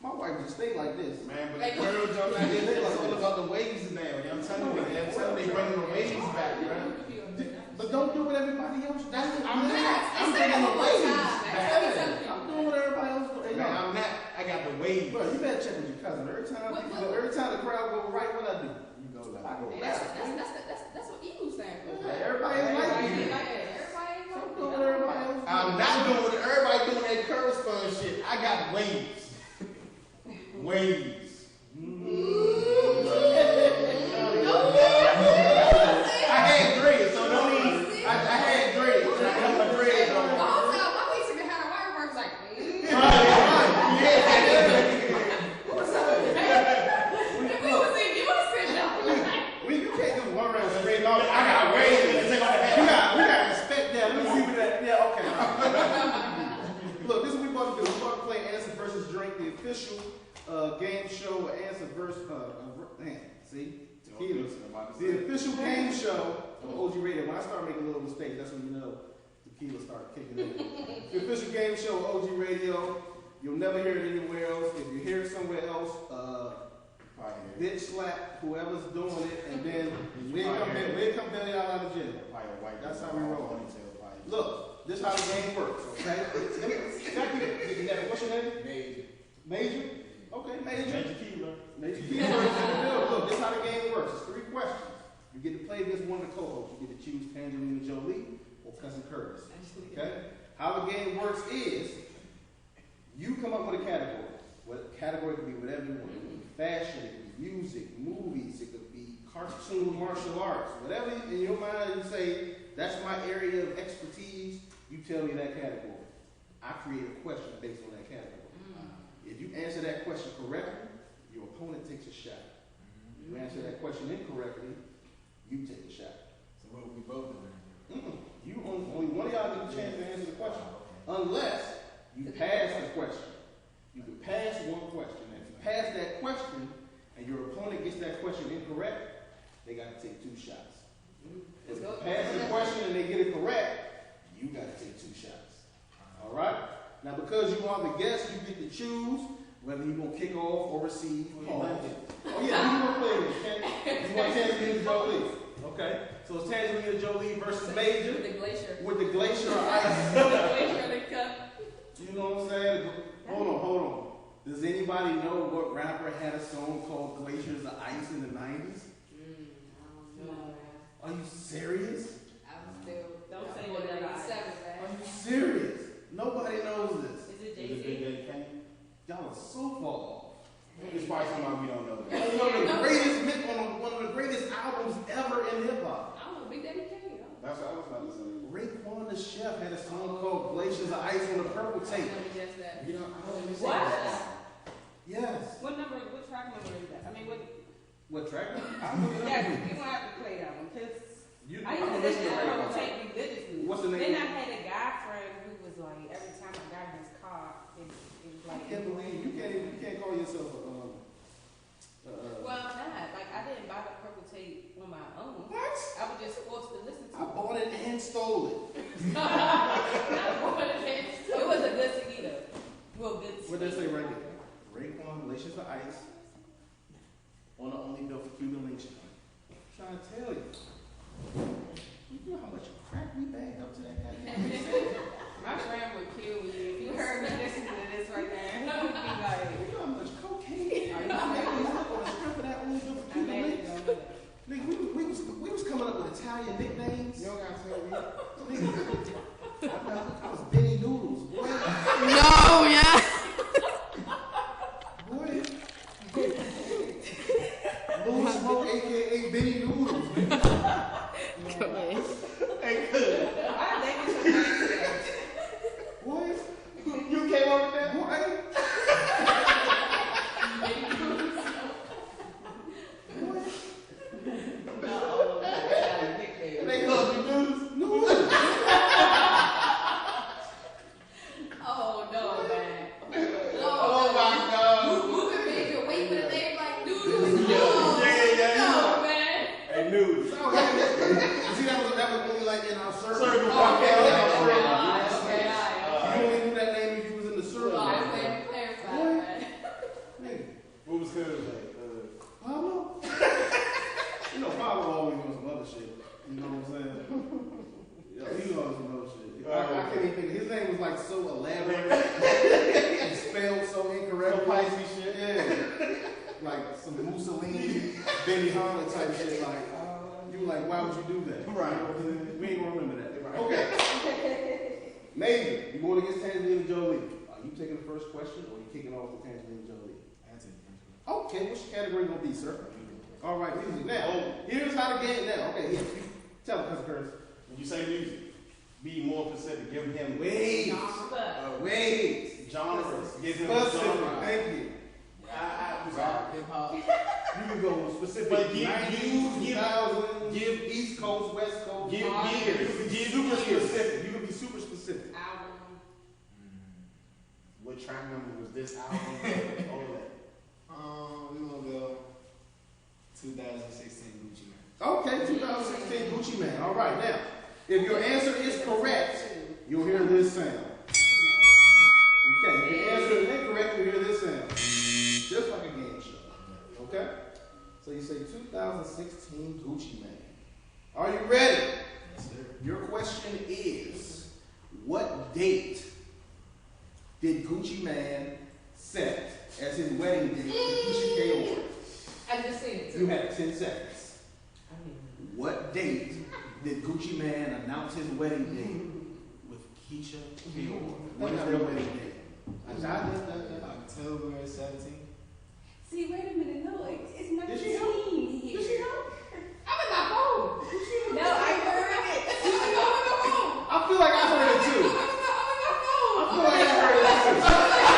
my wife just stayed like this. Man, but the girl jump out there, they all about the waves now. I'm telling you, they bringing the waves back, bro. But don't do what everybody else does. I'm It's bringing the waves back. I'm doing what everybody else does. Man, I'm not. I got the waves. Bro, you better check with your cousin. Every time the crowd go right, what I do? You go left. I go left. That's what Eagles stand for. Everybody is like you. Everybody I'm doing what everybody else does. I'm not doing what everybody doing that curl sponge shit. I got waves. Waves. I had dreads, so don't even. I had dreads. So I got my dreads on. My weeks ago had a white work like. You can't just one round straight off. I got waves. We got respect that. Let me see what that. Yeah, okay. Look, this is what we about to do. We're about to play Answer versus Drink, the official game show. Answer versus. See? Tequila. The official game show of OG Radio. When I start making little mistakes, that's when you know tequila start kicking in. The official game show of OG Radio. You'll never hear it anywhere else. If you hear it somewhere else, bitch slap whoever's doing it, and then we'll come bail y'all out of jail. That's how we roll. Look, this is how the game works, okay? What's your name? Major. Okay, major. Major keyword. Major keywords. Look, this is how the game works. It's 3 questions. You get to play against one of the co-hosts. You get to choose Angelina Jolie or Cousin Curtis. Okay? How the game works is you come up with a category. What category could be whatever you want. It could be fashion, it could be music, movies, it could be cartoon, martial arts. Whatever in your mind you say, that's my area of expertise, you tell me that category. I create a question based on that category. If you answer that question correctly, your opponent takes a shot. If you answer that question incorrectly, you take a shot. So what would we both doing? You only one of y'all get a chance to answer the question. Unless you pass the question. You can pass one question. And if you pass that question and your opponent gets that question incorrect, they got to take 2 shots. If you pass the question and they get it correct, you got to take 2 shots. All right? Now, because you are the guest, you get to choose whether you're going to kick off or receive. Oh, yeah, you want to play this, okay? You want Angelina Jolie. Okay, so it's Angelina Jolie versus Major. With the glacier. With the glacier ice. With the glacier in the cup. You know what I'm saying? Hold on. Does anybody know what rapper had a song called Glaciers of Ice in the 90s? I don't know. Are you serious? I'm still. Don't say what what 97, Are man. you serious? Nobody knows this. Is it Is it Big Jay-Z? Daddy Kane? Y'all are so far off. It's probably somebody we don't know. One of the greatest albums ever in hip hop. I don't know. Big Daddy Kane. That's what I was about to say. Raekwon the Chef had a song called Glaciers of Ice on the purple tape. Let me guess that. You know, I don't even What? Yes. What track number is that? I mean, What track? yeah, you don't have to play that one, because I used to I'm listen to listening Purple right Tape religiously. What's the name? Then I had a guy friend who was like, every time I got in his car, it was I like. can't believe you can't call yourself a Well, I'm not. Like, I didn't buy the Purple Tape on my own. What? I was just forced to listen to I it. bought it and stole it. It was a good CD though. Well, good CD. What did they say right there? Raekwon, Glaciers of Ice on the only bill for Cuban Link. I'm trying to tell you. You know how much crap we bagged up to that goddamn. My friend would kill me if you heard me listening to this right now. He would be like, You know how much cocaine are you making up on the strength of that only bill for I Cuban made Link? it don't do it. Nigga, we was coming up with Italian nicknames. You don't gotta tell me. Nigga, I was Benny Noodles, boy. No, yeah. Boy. Louis Smoke, aka Benny Noodles. Hey, good. I think it's a nice Boy, you came up with that, boy. They call me Noodles. Noodles. Oh, no, man. Oh my God. Moving major weight with a name like Noodles. Yeah. No, man. Hey, news. See, that was only like in our circle. Circle. You only knew that name if you was in the circle. I'm glad you clarified, man. Nigga, What was good? Pablo? You know, Pablo always on some other shit. You know what I'm saying? Yeah, he was on some other shit. I can't even think. His name was like so elaborate. and spelled so incorrectly. Spicy shit. Yeah. Like some Mussolini, Benny Hanna type shit. Like, you were like, why would you do that? Right. You know what I'm saying? We ain't gonna remember that. Okay. Major, you going against Angelina Jolie. Are you taking the first question or are you kicking off with Angelina Jolie? That's it. Okay, what's your category gonna be, sir? All right, music. Now, here's how the game. Now, okay, yes, tell me, Cousin Curtis. When you say music, be more specific. Give him Wait, wait. genres. Give him Specific. genres. Thank you. I'm Rap, hip hop. You can go specific. But give 2000s, give East Coast, West Coast. Give years. years. Super specific. You can be super specific. album. What track number was this album? All that. We gonna go 2016 Gucci Man. Okay, 2016 Gucci Man. All right, now, if your answer is correct, you'll hear this sound. Okay, if your answer is incorrect, you'll hear this sound. Just like a game show. Okay? So you say 2016 Gucci Man. Are you ready? Yes, sir. Your question is, what date did Gucci Man set as his wedding date to Keisha K. Orr. I just seen it You too. had 10 seconds. What date did Gucci Man announce his wedding date with Keisha K. Orr? What is their wedding date? October 17th. See, wait a minute. No, it's not Did the she help? team here. Did she help? I'm in my phone. No, I heard it. I feel like I heard it too. I feel like I heard it too. I feel like I heard that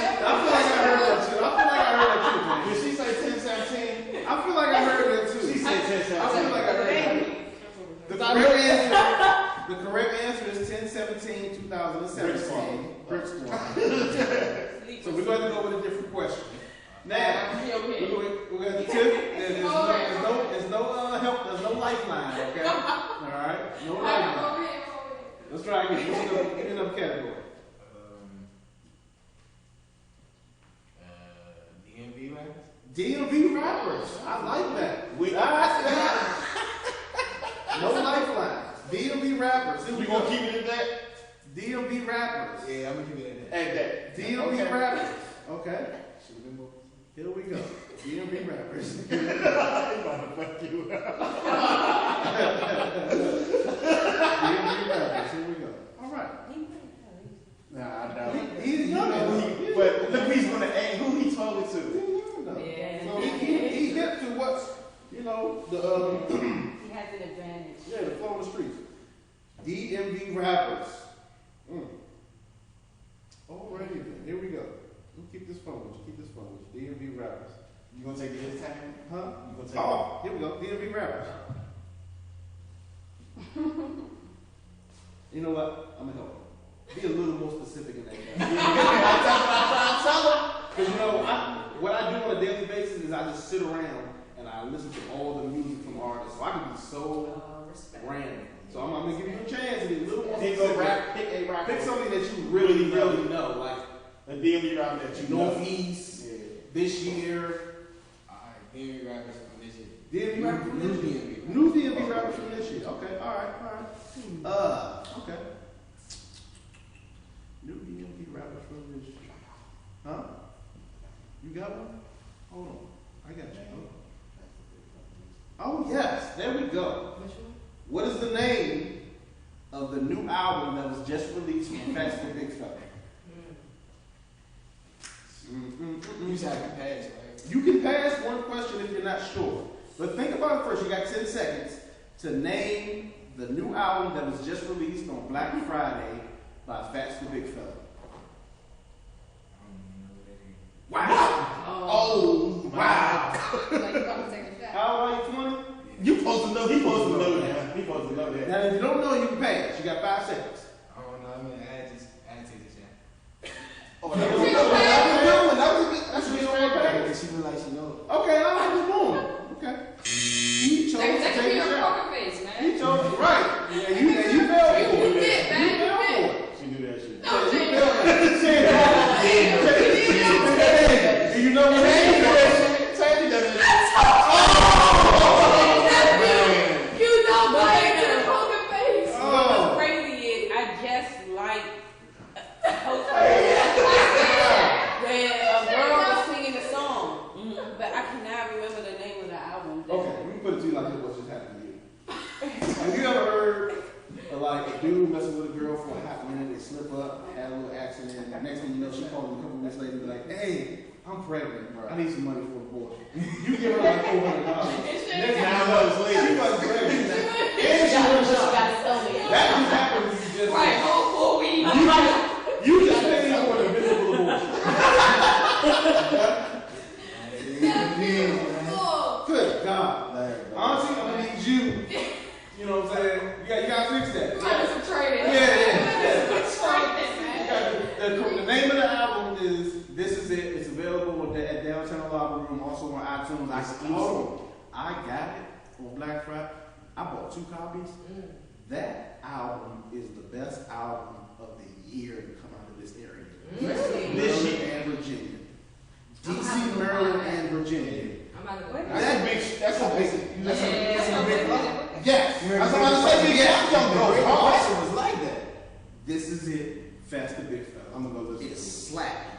too. I feel like I heard that too, man. Did she say 10-17? I feel like I heard that too. She said 10-17. I feel like I heard that. The correct answer is 10-17-2017. Brick Squad. So we're going to go with a different question. Now, we're going to tip. There's no help. There's no lifeline. Okay. All right. No lifeline. Let's try again. Let's get another category. DMV rappers? DMV rappers. I like that. No lifeline. DMV rappers. Here You we gonna go. keep it at that? DMV rappers. Yeah, I'm gonna keep it at that. At that. DMV Okay. rappers. Okay. Should have been more. Here we go. DMV rappers. He about to fuck you up. DMV rappers. Here we go. All right. Nah, I don't. He's young. But look, he's gonna ask who he told it to. Yeah. So he hit to what's, the He has an advantage. yeah, the flow of the streets. DMV rappers. Alrighty then. Here we go. We'll keep this fun with you. Keep this fun with you. DMV rappers. You gonna take it his time? Huh? You gonna take Oh, here we go. DMV rappers. You know what? I'm gonna help you. Be a little more specific in that case. Because what I do on a daily basis is I just sit around and I listen to all the music from artists. So I can be so Respect. random. So I'm gonna give you a chance to be a little more Pick specific. a rap. Pick a rap. Pick something that you really know, like A DMV rapper that you know. Northeast, Yeah. this year. Alright, DMV rappers from this year. DMV rapper from this year. DMV. New DMV rapper from this year. Okay, alright. Okay. New DMV rappers from this year. Huh? You got one? Hold on. I got you. Hold on. Oh yes, there we go. Which one? What is the name of the new album that was just released from Fast and Big Fella? You said I can pass, right? You can pass one question if you're not sure. But think about it first. You got 10 seconds to name the new album that was just released on Black Friday by Fats the Big Fella. I don't even know what that is. Wow! Oh, wow! Like you about to take a shot. How old are you, 20? You supposed to know. He supposed to know that. He supposed to know that. Now, if you don't know, you can pass. You got 5 seconds. I don't know. I mean, I take this shot. Oh, that was a good one. That was a good one. That's a good one. Because she feel like she knows. Okay, all right, just boom. Okay. He chose to Take take a your shot. poker face, man. He chose right. Yeah, you fell for You it. did, man. You fell You for did. it. She knew that shit. No, You man. fell for it. Do you know what it is? Sandy does it. You don't play to the poker face. Oh. What's crazy is I just like when a girl was singing a song, but I cannot remember the name of the album. Okay, let me put it to you like this. What just happened to you? Have you ever heard of like a dude messing with a girl for a hot minute, they slip up, had a little accident, and next thing you know, she called him a couple minutes later and be like, "Hey, I'm pregnant. I need some money for a boy." You give her like $400. Next 9 months later. she was pregnant. And she was shot. That just happened when you just Right, whole 4 weeks. you just paid for an invisible abortion. Good God. Honestly, I'm gonna need you. You know what I'm saying? You got to fix that. Concentrated. Yeah. Concentrated, man. The name of the album is This Is It. It's available at Downtown Lobby Room, also on iTunes. I got it on Black Friday. I bought 2 copies. That album is the best album of the year to come out of this area. Michigan and Virginia. DC, Maryland, and Virginia. I'm about to go. That's a big. Yes. That's what I'm saying. Yes. Young The girl. question was like that. This is it. Fast the Big I'm gonna go listen. It's slapping.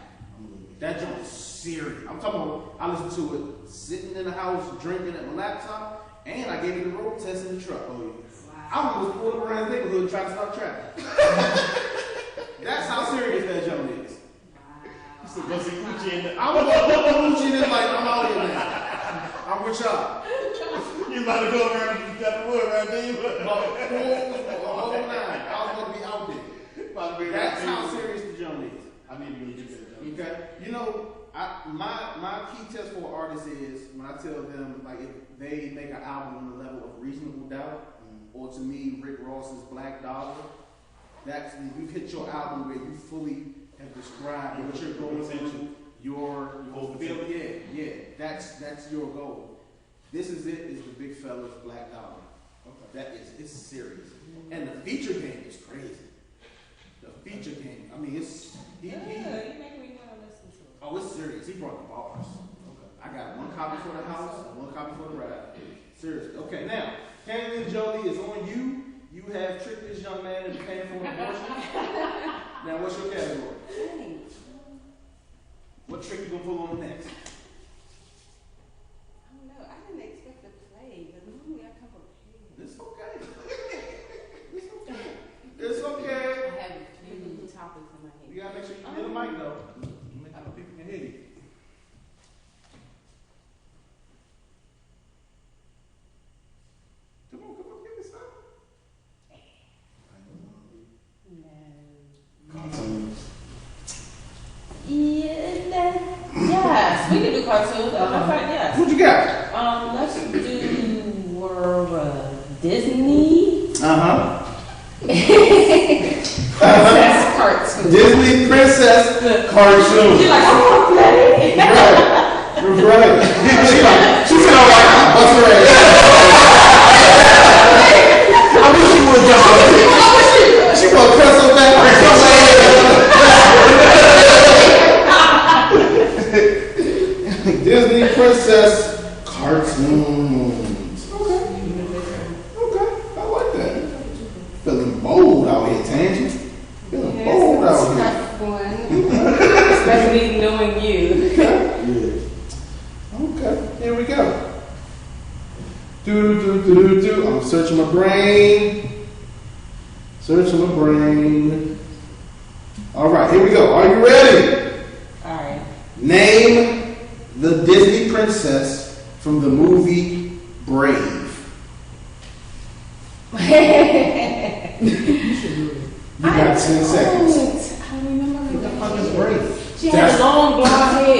That joint is serious. I'm talking about, I listened to it sitting in the house, drinking at my laptop, and I gave it a road test in the truck. Oh, yeah. I almost pulled up around the neighborhood trying to stop traffic. That's how serious that joint is. So go see Gucci in the. I'm going to Gucci in this like, I'm out here now. I'm with y'all. You about to go around and cut the wood around there. A whole nine. I was going to be out there. That's how serious the joint is. I need to go get that joint. Okay? You know, my key test for artists is when I tell them, like, if they make an album on the level of Reasonable Doubt, or to me, Rick Ross's Black Dollar, that's when you hit your album where you fully have described what you're going through, your feel. Yeah, that's your goal. This is it, is the Big Fella's Black Dollar. Okay. It's serious. And the feature game is crazy. The feature game, I mean, it's you make me want to listen to it. Oh, it's serious. He brought the bars. Okay. I got one copy for the house and one copy for the ride. Seriously. Okay, now, Angelina Jolie is on you. You have tricked this young man into paying for an abortion. Now, what's your category? What trick you gonna pull on next? I don't know. I didn't expect to play, but normally I come prepared. It's okay. It's okay. I have a few topics in my head. You gotta make sure you get a mic though. Make sure people can hear you. Come on, give me some. Cartoons. Yes, we can do cartoons. Yes. What you got? Let's do Disney. Princess cartoon. Disney princess cartoon. She's like, I want to play. Right. She said, all right, what's her age? I wish she would jump on it. She want to press her back. Disney princess cartoons. Okay, I like that. Feeling bold out here, Tangent. Feeling bold out here. Especially knowing you. Okay, here we go. I'm searching my brain. All right, here we go. Are you ready? All right. Name the Disney princess from the movie Brave. You got 10 seconds. I don't remember her What the fuck is name. Brave? She had a long blonde hair.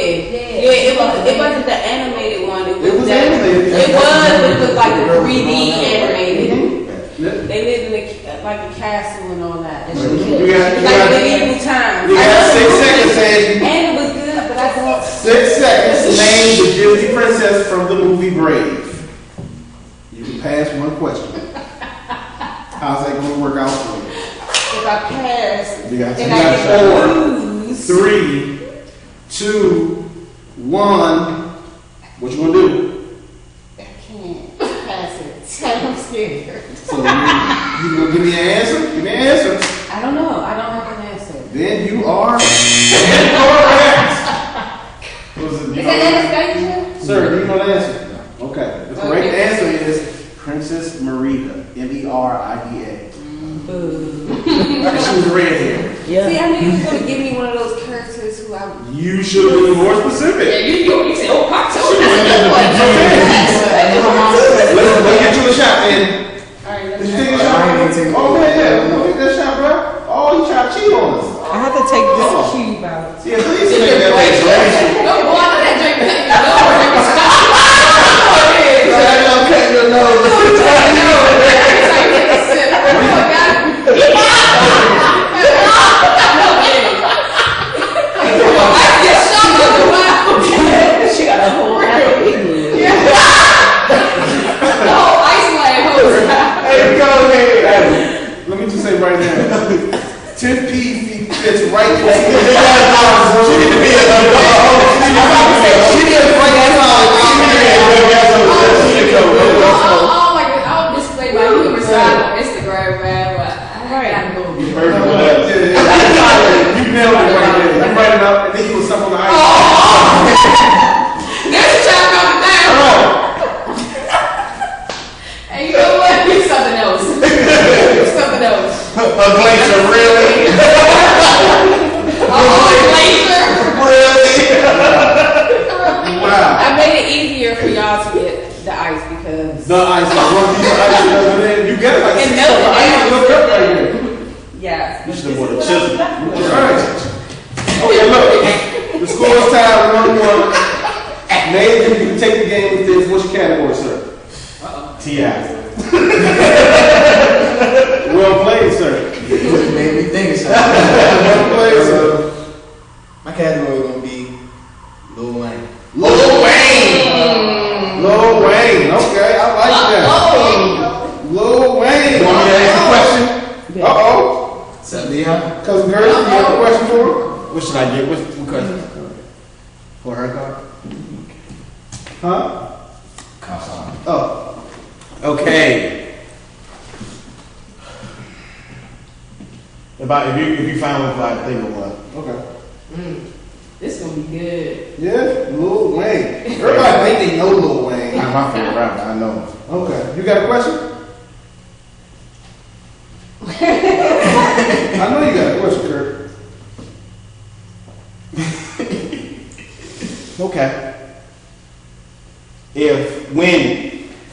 Yeah, it wasn't the animated one. It was animated. It was, but it was like the 3D animated. Yep. They lived in like a castle and all that. And she was You like got medieval times. You got 6 seconds, Angie. And it was good, but I thought 6 seconds to name the Disney princess from the movie Brave. You can pass one question. How's that going to work out for you? if I pass, You got then I you get got to lose. 3, 2, 1. What you gonna do? I can't pass it. I'm scared. So you gonna give me an answer? Give me an answer. I don't know. I don't have an answer. Then you are incorrect. Was it, Is that Anastasia? Sir, do you know the answer? Okay. The correct answer is Princess Merida. Merida. Boo. She was red hair. See, I knew you was gonna give me one of those characters who I. You should have been more specific. You said, oh, cartoon. Let's get you a shot, man. Alright, Did you let's take a shot? Oh, man, yeah. We'll take that shot, bro. Oh, you trying to cheat on us. I have to take this cube out. Yeah, please take that back. No, boy, I know that drink. She got a whole Hey, go ahead. Let me just say right now, Tiff P fits right in. She need to be a That's what y'all know now. And you know what? Do something else. Do something else. A glacier, really? Laser. Wow. I made it easier for y'all to get the ice because. The ice, like one piece of ice, you get it like And 6 melt cups of it ice down. in your cup right here. Yes. You should have bought a chisel. Alright. Okay, look. The score is tied 1-1. Nate, you can take the game with this. What's your category, sir? T.I. Well played, sir. It made me think of something. Well played, sir. My category gonna be Lil Wayne. Lil Wayne. Lil Wayne. Okay, I like that. Lil Wayne. You want me to ask a question? Uh-oh. What's up, Leon? Cousin Gertie, you have a question for her? What should I get? What question? For her car? Huh? Car. Oh. Okay. If you find one, I think of one. Okay. This gonna be good. Yeah, Lil Wayne. Everybody think they know Lil Wayne. Not my favorite rapper. I know. Okay. You got a question? I know you got a question, Kurt. Okay.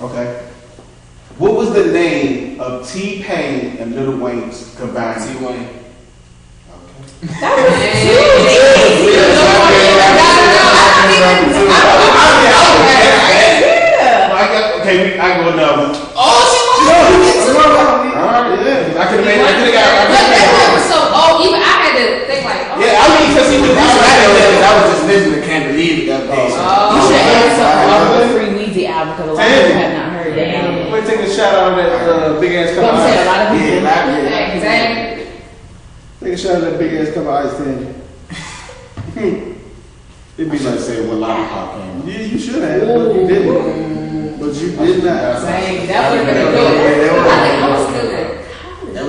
Okay. What was the name of T-Pain and Lil Wayne's combined? T-Wayne. Okay, I go another one. Oh, she was. Alright, yeah. I could have made But that was so old. Even I had to think like. Oh, yeah, I mean, because he was I was just listening to Can't Believe It the other day. You should answer off the Free Weezy album because a lot of people have not heard that album. Let me take a shout out of that big ass cup But of I'm saying a ice. lot of people. Exactly. Take a shout out of that big ass cup of ice, Tangy. It'd be like saying when Lollipop came. Yeah, you should have, but you didn't. But you did not. Dang, that would have been good. I think I was good. That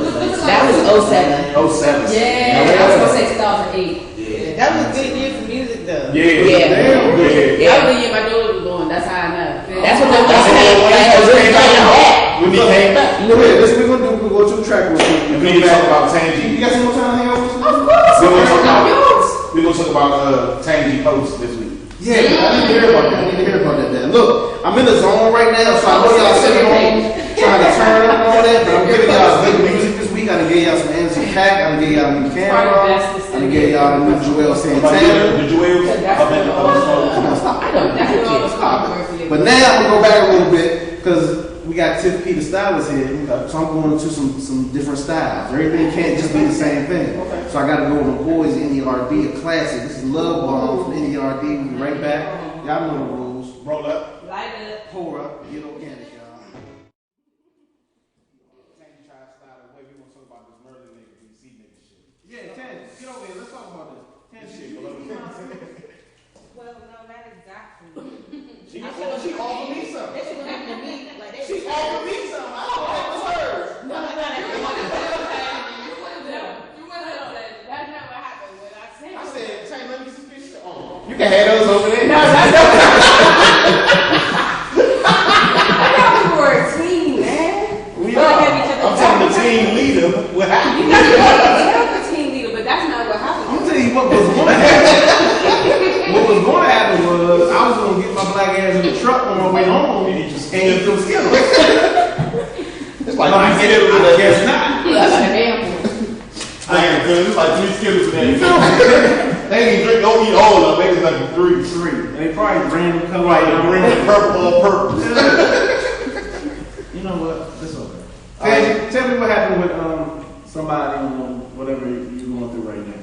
was 07. 07. Yeah, I was gonna say 2008. That was a good year for music though. Yeah. Yeah. Damn good. That was the year my daughter was born. That's how I know. That's what That's the came back. When he came back. You know what? This we're gonna do. We're gonna go to the track real quick. And we talk about You Tangy. got some more time to hang out with us? Of course. We're gonna talk about Yours. we're gonna talk about Tangy Post this week. Yeah, I need to hear about that. I need to hear about that. Look, I'm in the zone right now, so I know y'all sitting home trying to turn up and all that, but I'm giving y'all good music this week. I done gave y'all some Anderson Paak. I done gave y'all a new camera. I done gave y'all a new Joel Santana. The Jewels up in the Come on, stop. I don't That's what I was Stop talking it. But now I'm gonna go back a little bit because we got Tiff P the stylist here, so I'm going into some different styles. Everything can't just be the same thing. So I got to go with my boys NERD, a classic. This is Love Bomb from NERD. We'll be right back. Y'all know the rules. Roll up. Light up. Pour up, get organic, y'all. Tangy tried to slide away. We gonna talk about this Merlin nigga, DC nigga shit. Yeah, Tangy, get over here. Let's talk about this. Tangy, Well, no, not exactly. She offered me something. That shit happened to me. Like that. She offered me something. I don't know if it was hers. No, it's not that. That's not what happened. What I said. I said, Tangy, let me get some fish. Oh, you can have those over there. I thought we were a team, man. We Well, are. I have each other. I'm telling the team leader what happened. You know the team leader, but that's not what happened. I'm telling you what was going to happen. What was going to happen was I was going to get my black ass in the truck on my way home and eat some Skittles. It's like I three Skittles. guess not. That's a damn one. I am good. It's like 3 Skittles in there. They ain't drink, don't eat all of them. They just like 3. And they probably random color. Right, the ring is purple on purpose. You know what? That's okay. Tell me what happened with somebody on whatever you're going through right now.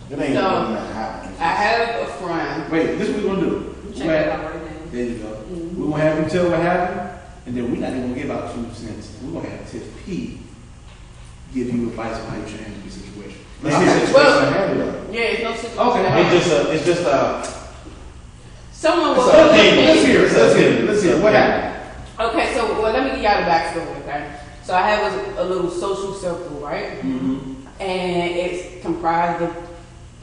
It ain't So, gonna happen. I have a friend. Wait, this is what we're gonna do. Check it out right now. There you go. We're gonna have you tell what happened, and then we're not even gonna give out 2 cents. We're gonna have Tiff P give you advice on how you should handle the situation. Let's see the situation I had it. Yeah, it's no situation. Okay. It's just Someone It's was. a opinion. Let's hear it. What happened? Okay, so well, let me give y'all the backstory, okay? So I have a little social circle, right? Mm-hmm. And it's comprised of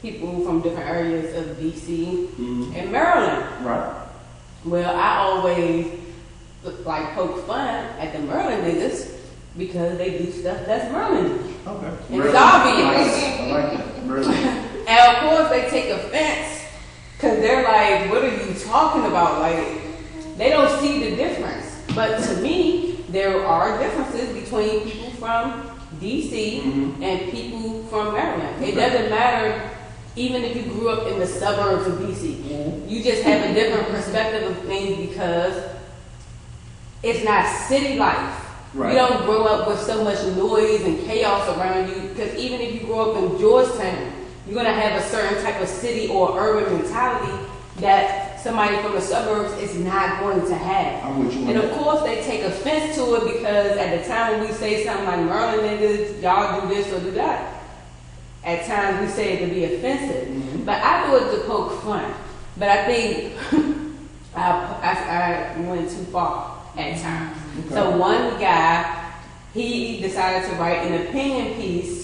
people from different areas of DC and Maryland. Right. Well, I always like poke fun at the Maryland niggas because they do stuff that's Maryland. Okay. And it's obvious. I like that. Really. And of course they take offense because they're like, what are you talking about? Like, they don't see the difference. But to me, there are differences between people from DC and people from Maryland. It doesn't matter even if you grew up in the suburbs of DC. You just have a different perspective of things because it's not city life. Right. You don't grow up with so much noise and chaos around you because even if you grow up in Georgetown, you're going to have a certain type of city or urban mentality that somebody from the suburbs is not going to have. I'm with you on And of that. course they take offense to it because at the time when we say something like Maryland niggas, y'all do this or do that, at times we say it to be offensive. But I do it to poke fun. But I think I went too far at times. Okay. So one guy, he decided to write an opinion piece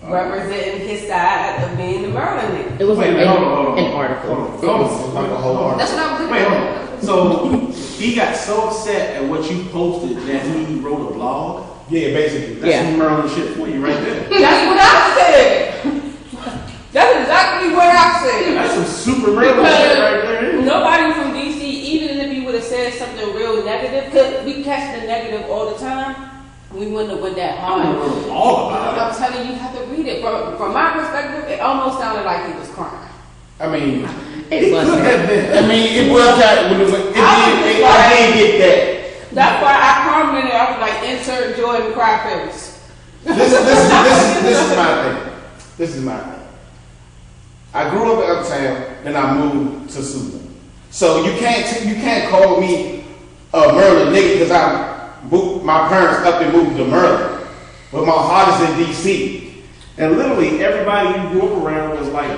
representing his side of being the Maryland nigga. It was Wait, like hold on. an article. Hold on. Like a whole article. That's what I was looking Wait, hold at. on. So he got so upset at what you posted that he wrote a blog? Yeah, basically. That's Yeah. some Maryland shit for you right there. That's what I said. That's exactly what I said. That's some super Maryland shit right there. Nobody from DC, even if you would have said something real negative, because we catch the negative all the time, we wouldn't have went that I hard. don't know all about I'm it. telling you, you have to read it. From my perspective, it almost sounded like he was crying. I mean, It was. I mean, it was that when I did get that. That's why I commented. I was like, insert Jordan cry face. This is my thing. This is my thing. I grew up in Uptown, then I moved to Suitland. So you can't call me a Maryland nigga because my parents up and moved to Maryland, but my heart is in DC. And literally everybody you grew up around was like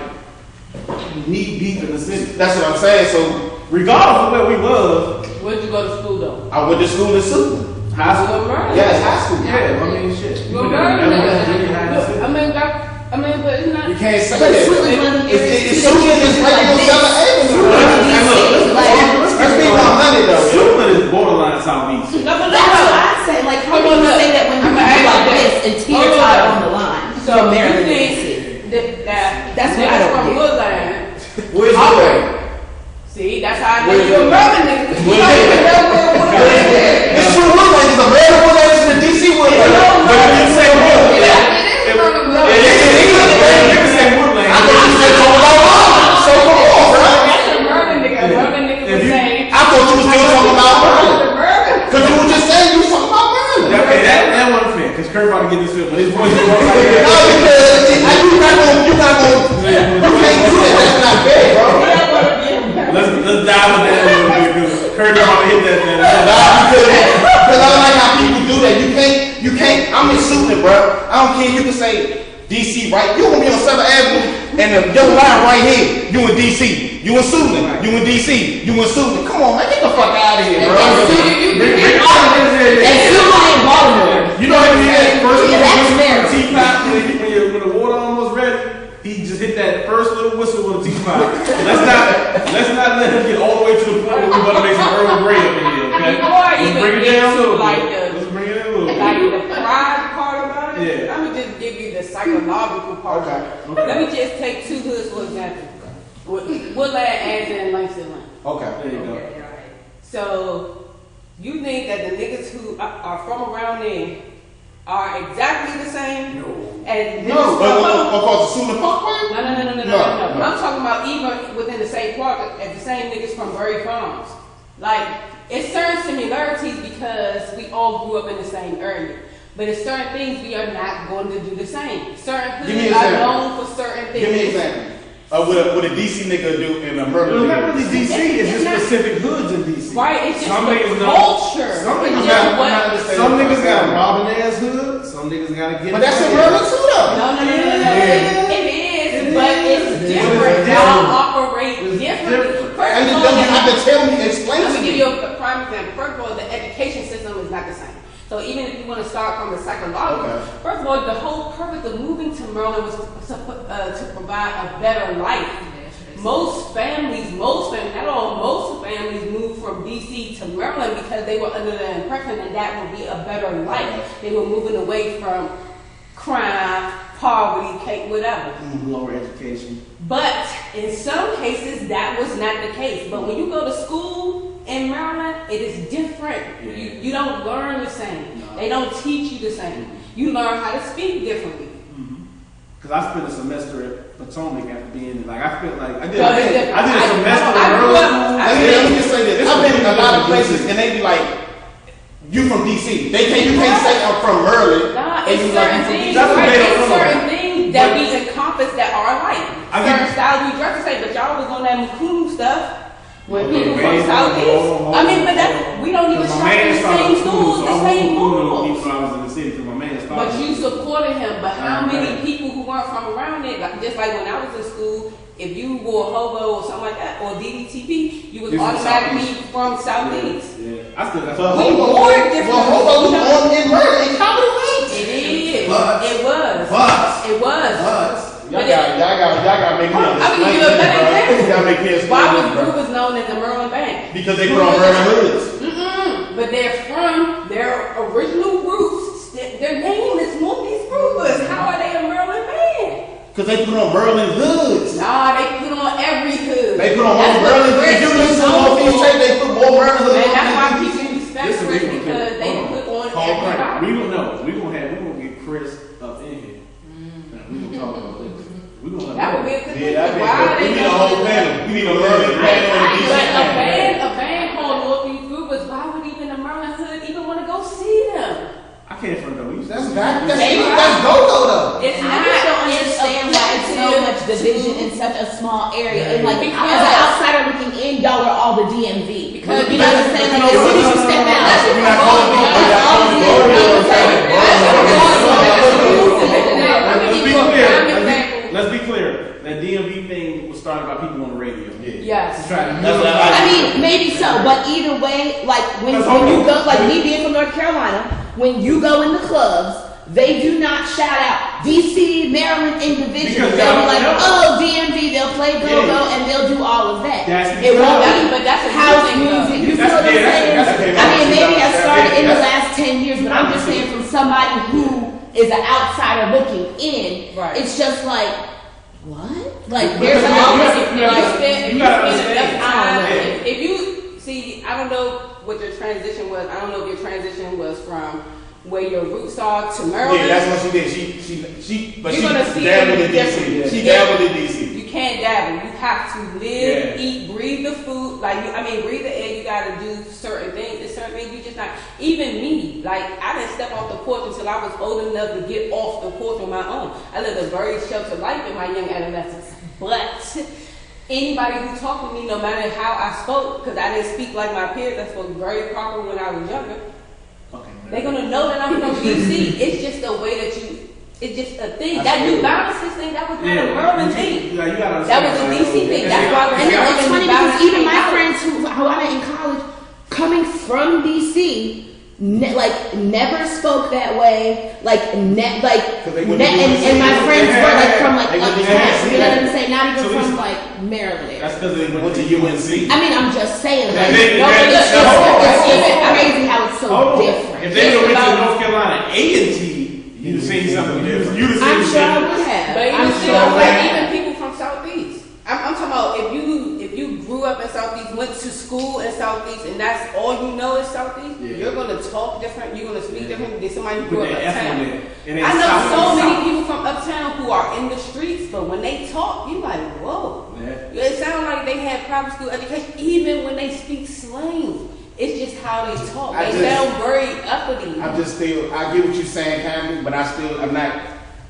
knee deep in the city. That's what I'm saying. So Regardless of where we was, Where'd you go to school though? I went to school in Suitland. high You school. were Maryland. Yes, high school. Yeah, I mean shit. You were went to Maryland. elementary, junior high, and city. But it's not. You can't say But that. Suitland's one of them areas It's too that Suitland is you right like on this. Southern Avenue. It's like- Let's be 100 though. Suitland is borderline southeast. No, but That's what I say. Like, how do you say that when you do like this and tears out on the line? So From you Maryland, think DC. that That's what I niggas don't from get. Woodland? Where's your way? See, that's how I know Where's you're a your- Maryland nigga. You Where's don't your- even know where Woodland is. It's true Woodland. It's a better Woodland than the DC Woodland. But if you say Woodland, It is from the it is. Niggas say Woodland. I thought you said talking about Woodland. So come on, bro. That's a Maryland nigga. A Maryland nigga If was you- saying. I thought you was still talking about Maryland. Maryland. Because you were just saying you was talking about Maryland. Okay, that wasn't fair, because Kurt about to get this film, but his voice is going No, like because you can't do that. That's not fair, bro. Let's dive with that a little bit, because Kurt about to hit that thing. Because I like how people do that. You can't. I'm in Suitland, bro. I don't care. You can say DC, right? You gonna be on 7th Avenue and the yellow line right here. You in DC. You in Suitland. You in DC. You in Suitland. Come on, man. Get the fuck out of here, bro. And Suitland in Baltimore. You know how he had first Yeah, that's little fair. whistle with a teapot when the water almost ready? He just hit that first little whistle with a teapot. Let's not let him get all the way to the point where we about to make some Earl Grey up in here, okay? Before I Let's even bring it get down a to, little like, bit. Let's bring it in a little Like bit. the pride part about it, Yeah. let me just give you the psychological part. Okay. Let me just take two hoods for example. Woodland and then Langston Lane. Okay. There you go. Okay, all right. So you think that the niggas who are from around there are exactly the same? And No, niggas but across the Suitland Parkway? No. I'm talking about even within the same park as the same niggas from Bury Farms. Like, it's certain similarities because we all grew up in the same area. But it's certain things we are not going to do the same. Certain Give me hoods an are example. known for certain things. Give me an example. What a DC nigga do in a murder Well, not really nigga. DC, it's just It's not- specific hoods in DC. Right? It's just Some the niggas know- culture. some niggas It's got- just I'm what- not understanding. Some niggas got robbing ass hood, some niggas gotta get But that's it. in Maryland too, though. No. Yeah. It is, but it's It's different. different. Y'all operate It's differently. different. First And of you all, don't have to tell me, explain let to me give me. you a prime example. First of all, the education system is not the same. So even if you want to start from the psychological, Okay. first of all, the whole purpose of moving to Maryland was to provide a better life. Most families, not all, most families moved from DC to Maryland because they were under the impression that that would be a better life. They were moving away from crime, poverty, cake, whatever. Lower education. But in some cases, that was not the case. But when you go to school in Maryland, it is different. You don't learn the same. No. They don't teach you the same. You learn how to speak differently. Because I spent a semester at Potomac after being like I spent like I did So a semester I in grew early up- school. Let me just say this. I've been in a lot of places and they be like, "You from DC?" You can't say I'm from Maryland. Nah, and it's you like, certain "You from things, DC." That's what they don't it's know. certain things that we encompass that are alike. I Certain get- styles we dress the same, but y'all was on that Makunu stuff. When Okay, people wait, from Southeast, hold on. I mean, but that we don't even Because shop my in man the started same school, schools, so the I same went to school malls. even when I was in the city because my man started. But you supported him. But how Right. many people who weren't from around it, like, just like when I was in school, if you wore hobo or something like that, or DDTP, you was You're from automatically from Southeast. Yeah, I still got But We hobo, more different. well, hobo was on in Maryland in comedy wings. It is. But- It was. But- It was. Y'all gotta make me I'll understand give you a better this, bro. example. Y'all make me understand Why was this, bro. Brewers known as the Maryland Bank? Because they put on Maryland hoods. But they're from their original roots. Their name is Mookie's Brewers. How are they a Maryland Bank? Because they put on Maryland hoods. Nah, they put on every hood. They put on That's more what Maryland hoods. Chris If you was listen to known Mookie's for. tape, they put more Maryland hoods Man, on that's why than people DC. respect This is Chris big one, because too. they Hold on. put on Call Frank. everybody. We gonna get Chris up in here. And we gonna talk about this. We gonna That would be a good thing. Yeah, that'd be Why good. are We they need a gonna whole do panel. that? We need a Maryland panel and a DC But a panel. band called Northeast Brewers, why would even the Maryland Hood even want to go see them? I can't front though. That's go-go though. It's I not. just don't It's understand why it's so offensive much division to- in such a small area. And like, Because- as an outsider looking in, y'all are all the DMV. Because- you know what I'm saying? Like, as soon as you step out, We're not calling people that. Let's be clear. That DMV thing was started by people on the radio. Yes. I mean, maybe so, but either way, like when you go, like me being from North Carolina, when you go in the clubs, they do not shout out DC, Maryland individuals. Because They'll be they like, don't know. oh, DMV, they'll play go-go Yeah. and they'll do all of that. That's It won't because- be But that's a house good thing, though. music. You That's- feel what I'm yeah, saying? that's okay. I mean, maybe that started in the That's- last 10 years, but I'm just saying from somebody who is an outsider looking in, Right. it's just like, what? Like, Because there's a you lot gotta- of you gotta- If you gotta spend enough understand. time, Yeah. if you see, I don't know what your transition was. I don't know if your transition was from where your roots are to Maryland. Yeah, that's what she did. But You're gonna see she dabbled it in DC. different. She Yeah. dabbled in DC. You can't dabble. You have to live, Yeah. eat, breathe the food. Breathe the air. You got to do certain things. There's certain things you just not. Even me, like I didn't step off the porch until I was old enough to get off the porch on my own. I lived a very sheltered life in my young adolescence. But anybody who talked to me, no matter how I spoke, because I didn't speak like my peers, I spoke very proper when I was younger. They're gonna know that I'm from DC. It's just the way that you. It's just a thing. That New Balances thing, that was not a Maryland thing. Yeah, you gotta That understand. was a DC thing. That's why And when it's the funny New because Balance even came my out- friends who I met in college, coming from DC, like never spoke that way. And my friends were like from like They went to uptown. You know what I'm UNC. saying? Not even So from it's- like Maryland. That's because they Went to UNC. I mean, I'm just saying. Like, And they- no, and it's they- crazy how it's so Hold on. different. If they would have went to North Carolina A&T, you'd have seen something different. You'd have seen I'm sure I different. would have. But I'm even sure still, I would like have. even people from Southeast. I'm talking about if you grew up in Southeast, went to school in Southeast, and that's all you know is Southeast. Yeah. You're gonna talk different. You're gonna speak different than somebody who Put grew up that F on uptown. there. And then I know South so is many South. people from uptown who are in the streets, but when they talk, you like, whoa. Yeah. It sounds like they had private school education, even when they speak slang. It's just how they talk. I They just- sound very uppity. I get what you're saying, Candy, but I That's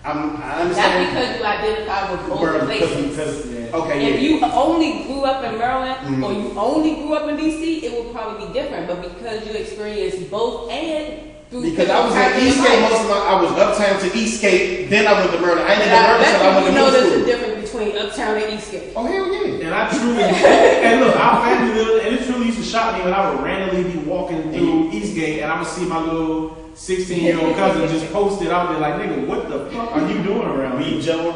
understand. because you identify with both Because- places. okay, If yeah. you only grew up in Maryland Mhm. or you only grew up in DC, it would probably be different. But because you experienced both and through Because I was different in times in Eastgate life, most of my, I was uptown to Eastgate, then I went to Maryland. I and didn't I Maryland bet until I went you to know middle there's a school. difference between uptown and Eastgate. Oh, hell yeah. And I truly, and look, our family lived, and it truly used to shock me when I would randomly be walking through Eastgate and I would see my little 16-year-old cousin just posted out there like, nigga, what the fuck are you doing around me? Being Joe.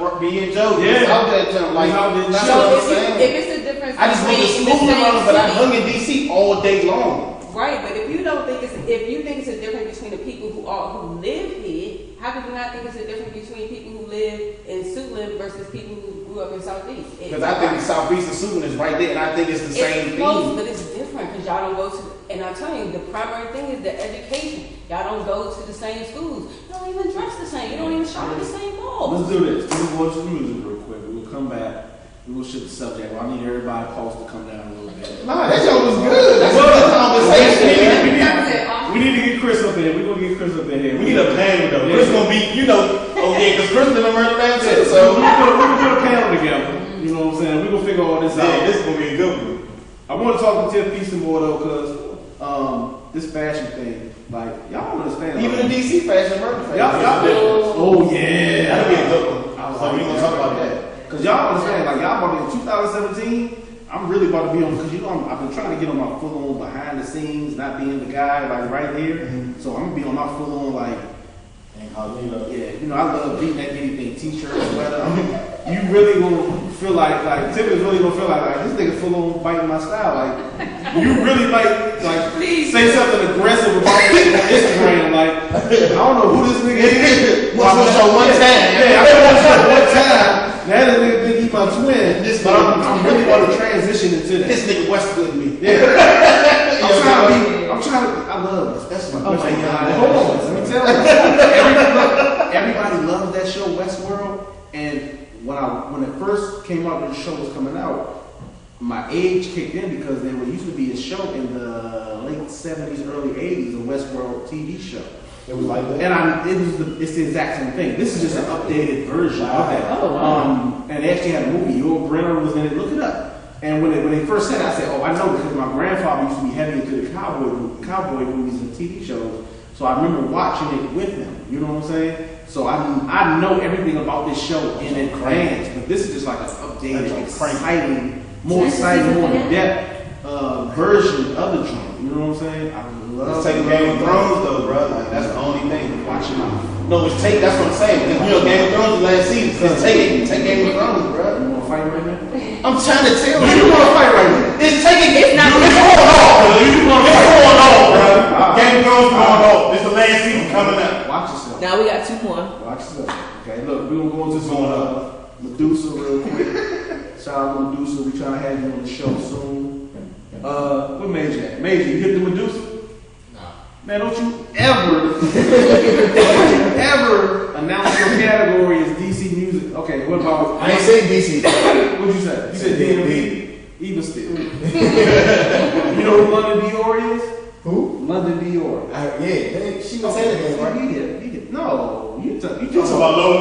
Yeah. It's out there, jump. Like, It's out there, that's jump. what I'm So saying. if it's a difference I just went to between school the same around, but I city- hung in DC all day long. Right, but if you think it's a difference between the people who live here, how could you not think it's a difference between people who live in Suitland versus people who grew up in Southeast? Because I think the Southeast and Suitland is right there, and I think it's the same It's close, thing. but it's different because y'all don't go to. And I'm telling you, the primary thing is the education. Y'all don't go to the same schools. You don't even dress the same. You don't even shop at the same mall. Let's do this. We'll go to the music real quick. We'll come back. We will shift the subject. Well, I need everybody pulse to come down a little bit. Nah, that show was good. That's a good conversation, man. We need to get Chris up in here. We're going to get Chris up in here. We need a panel though. Yeah. Chris gonna be, because Chris done a murder rap too. So So we're going to put a panel together. You know what I'm saying? We're going to figure all this out. yeah, this is gonna be a good one. I want to talk to Tiff P some more though, because this fashion thing, like, y'all don't understand. Even the DC fashion murder fashion. Oh, yeah. That'll be a good one. So we gonna talk about that. Because y'all understand, like, y'all about to, in 2017, I'm really about to be on, because I've been trying to get on my full on behind the scenes, not being the guy, like, right here. Mm-hmm. So I'm going to be on my full on, like, yeah, I love beating that anything, t-shirt, sweater. You really gonna feel like Tiff is really gonna feel like this nigga full on biting my style. Like, you really like say something aggressive about me on Instagram. Like, I don't know who this nigga is. What's the show one time? Yeah, I watched it one time. Now this nigga think he my twin. But I'm really want to transition into that. This nigga Westwood me. Yeah. I'm trying to, I love this. That's my Oh my God. Hold on, let me tell you. Everybody loves that show, Westworld. And when it first came out, when the show was coming out, my age kicked in because there used to be a show in the late 70s, early 80s, a Westworld TV show. It was like that. And it's the exact same thing. This is just an updated version of that. Oh, wow. And they actually had a movie. Yul Brynner was in it. Look it up. And when they first said it, I said, oh, I know, because my grandfather used to be heavy into the cowboy movies and TV shows. So I remember watching it with him. You know what I'm saying? So I know everything about this show in advance. But this is just like an updated, exciting, more in-depth version of the joint. You know what I'm saying? I love It's taking Game of Thrones though, bro. Like, that's the only thing. watching my. No, it's take. That's what I'm saying. Game of Thrones last season. It's take Game of Thrones, bro. You want to fight right now? I'm trying to tell Do you. you want to fight right now? It's taking. It's not- It's going off. You want to It's fight? going off, bro. Game of Thrones going off. It's the last season coming up. Watch yourself. Now we got two more. Watch yourself. Okay, look, we're gonna go into some Medusa real quick. Shout out to Medusa. We trying to have you on the show soon. What Major at? Major, you hit the Medusa? Man, don't you ever announce your category as DC music. Okay, what about? I ain't saying DC. What'd you say? You said DMV? Even still. You know who London Dior is? Who? London Dior. Yeah, she was saying that, right? No, you talking Talks about Lola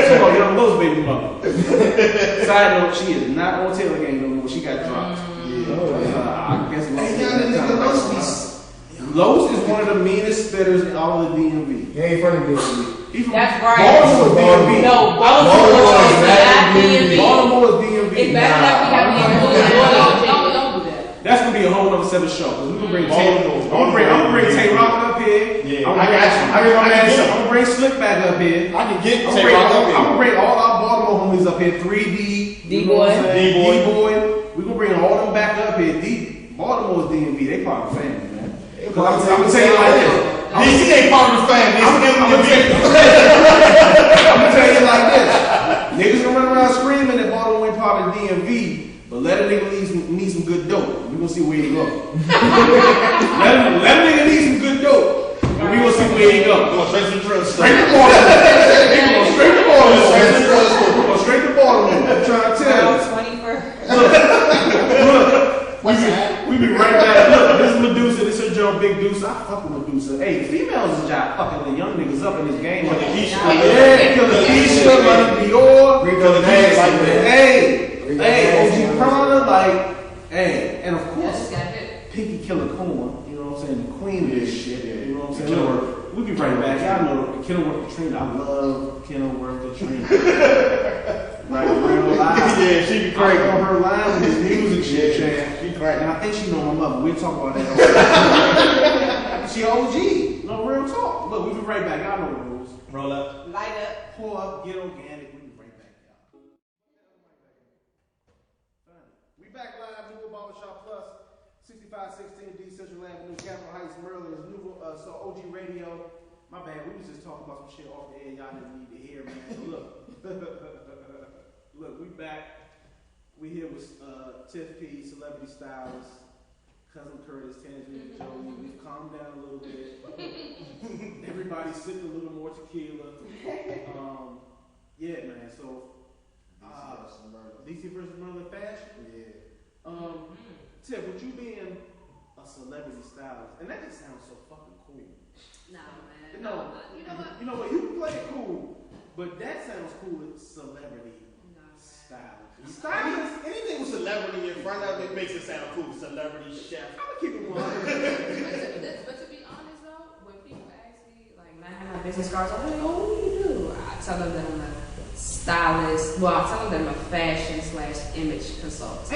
Come on, Young Lowe's baby mother. Side note, she is not on Taylor Gang no more. She got dropped. I guess Lowe's is one of the meanest spitters in all of the DMV. He ain't from the DMV. That's right. Baltimore DMV. No, Baltimore is not DMV. Baltimore is DMV. It's better that we have don't do that. That's gonna be a whole other set of shows. We're gonna bring Baltimore. I'm gonna bring Tay Rock up here. Yeah, I'm I got you. I'm gonna bring Slick back up here. I can get I'm Tay Rock up here. gonna bring all our Baltimore homies up here. 3D, D-Boy. D-Boy. We're gonna bring all them back up here. Baltimore's DMV. They part of the family, man. I'm gonna tell you like this. DC ain't part of the family. I'm gonna tell you like this. Niggas gonna run around screaming that Baltimore ain't part of the DMV, but let a nigga need some good dope. We gonna see where he go. let a nigga need some good dope, and we gonna see where he go. Going straight to the drug store. Straight to Baltimore. Straight to Baltimore. We're going straight to Baltimore. I'm trying to tell you. 21st. Look, we be right back. Look, this is Medusa. This is Joe Big Deuce. I fuck with Medusa. Hey, females is just fucking the young niggas up in this game. Like yeah, kill the Keisha, like Dior. Rico the Nags, like that. Hey, OG Prana, like, hey, and of course, Got it. Pinky Killer Corn. You know what I'm saying? The queen of this shit. You know what I'm saying? Look, we be right back. Y'all know Kenilworth Katrina. I love Kenilworth Katrina. Like real live. Yeah, she be crazy. On her line with this music shit, She crazy. and I think she know my mother. We'll talk about that. She OG. No real talk. Look, we'll be right back. Y'all know the rules. Roll up. Light up. Pull up, get organic. We'll be right back, y'all. We back live, Nouveau Barbershop Plus, 6516 D Central Avenue, Capitol Heights, Maryland. It's Nouveau, so OG Radio. My bad, we was just talking about some shit off the air y'all didn't need to hear, man. So look, look, we back. We here with Tiff P, Celebrity Stylist, Cousin Curtis, Tangerine Joey. We've calmed down a little bit. Everybody's sipping a little more tequila. Yeah, man. So, DC versus Merlin fashion. Yeah. Tiff, with you being a celebrity stylist, and that just sounds so fucking cool. Nah, man. No, You know what? you know what? You can play it cool, but that sounds cool with celebrity stylist. Stylist, anything with celebrity in front of it makes it sound cool. Celebrity chef. I'm gonna keep it 100. But to be honest though, when people ask me, like, when I have my business cards, I'm like, oh, what do you do? I tell them that I'm a stylist. Well, I tell them that I'm a fashion/image consultant.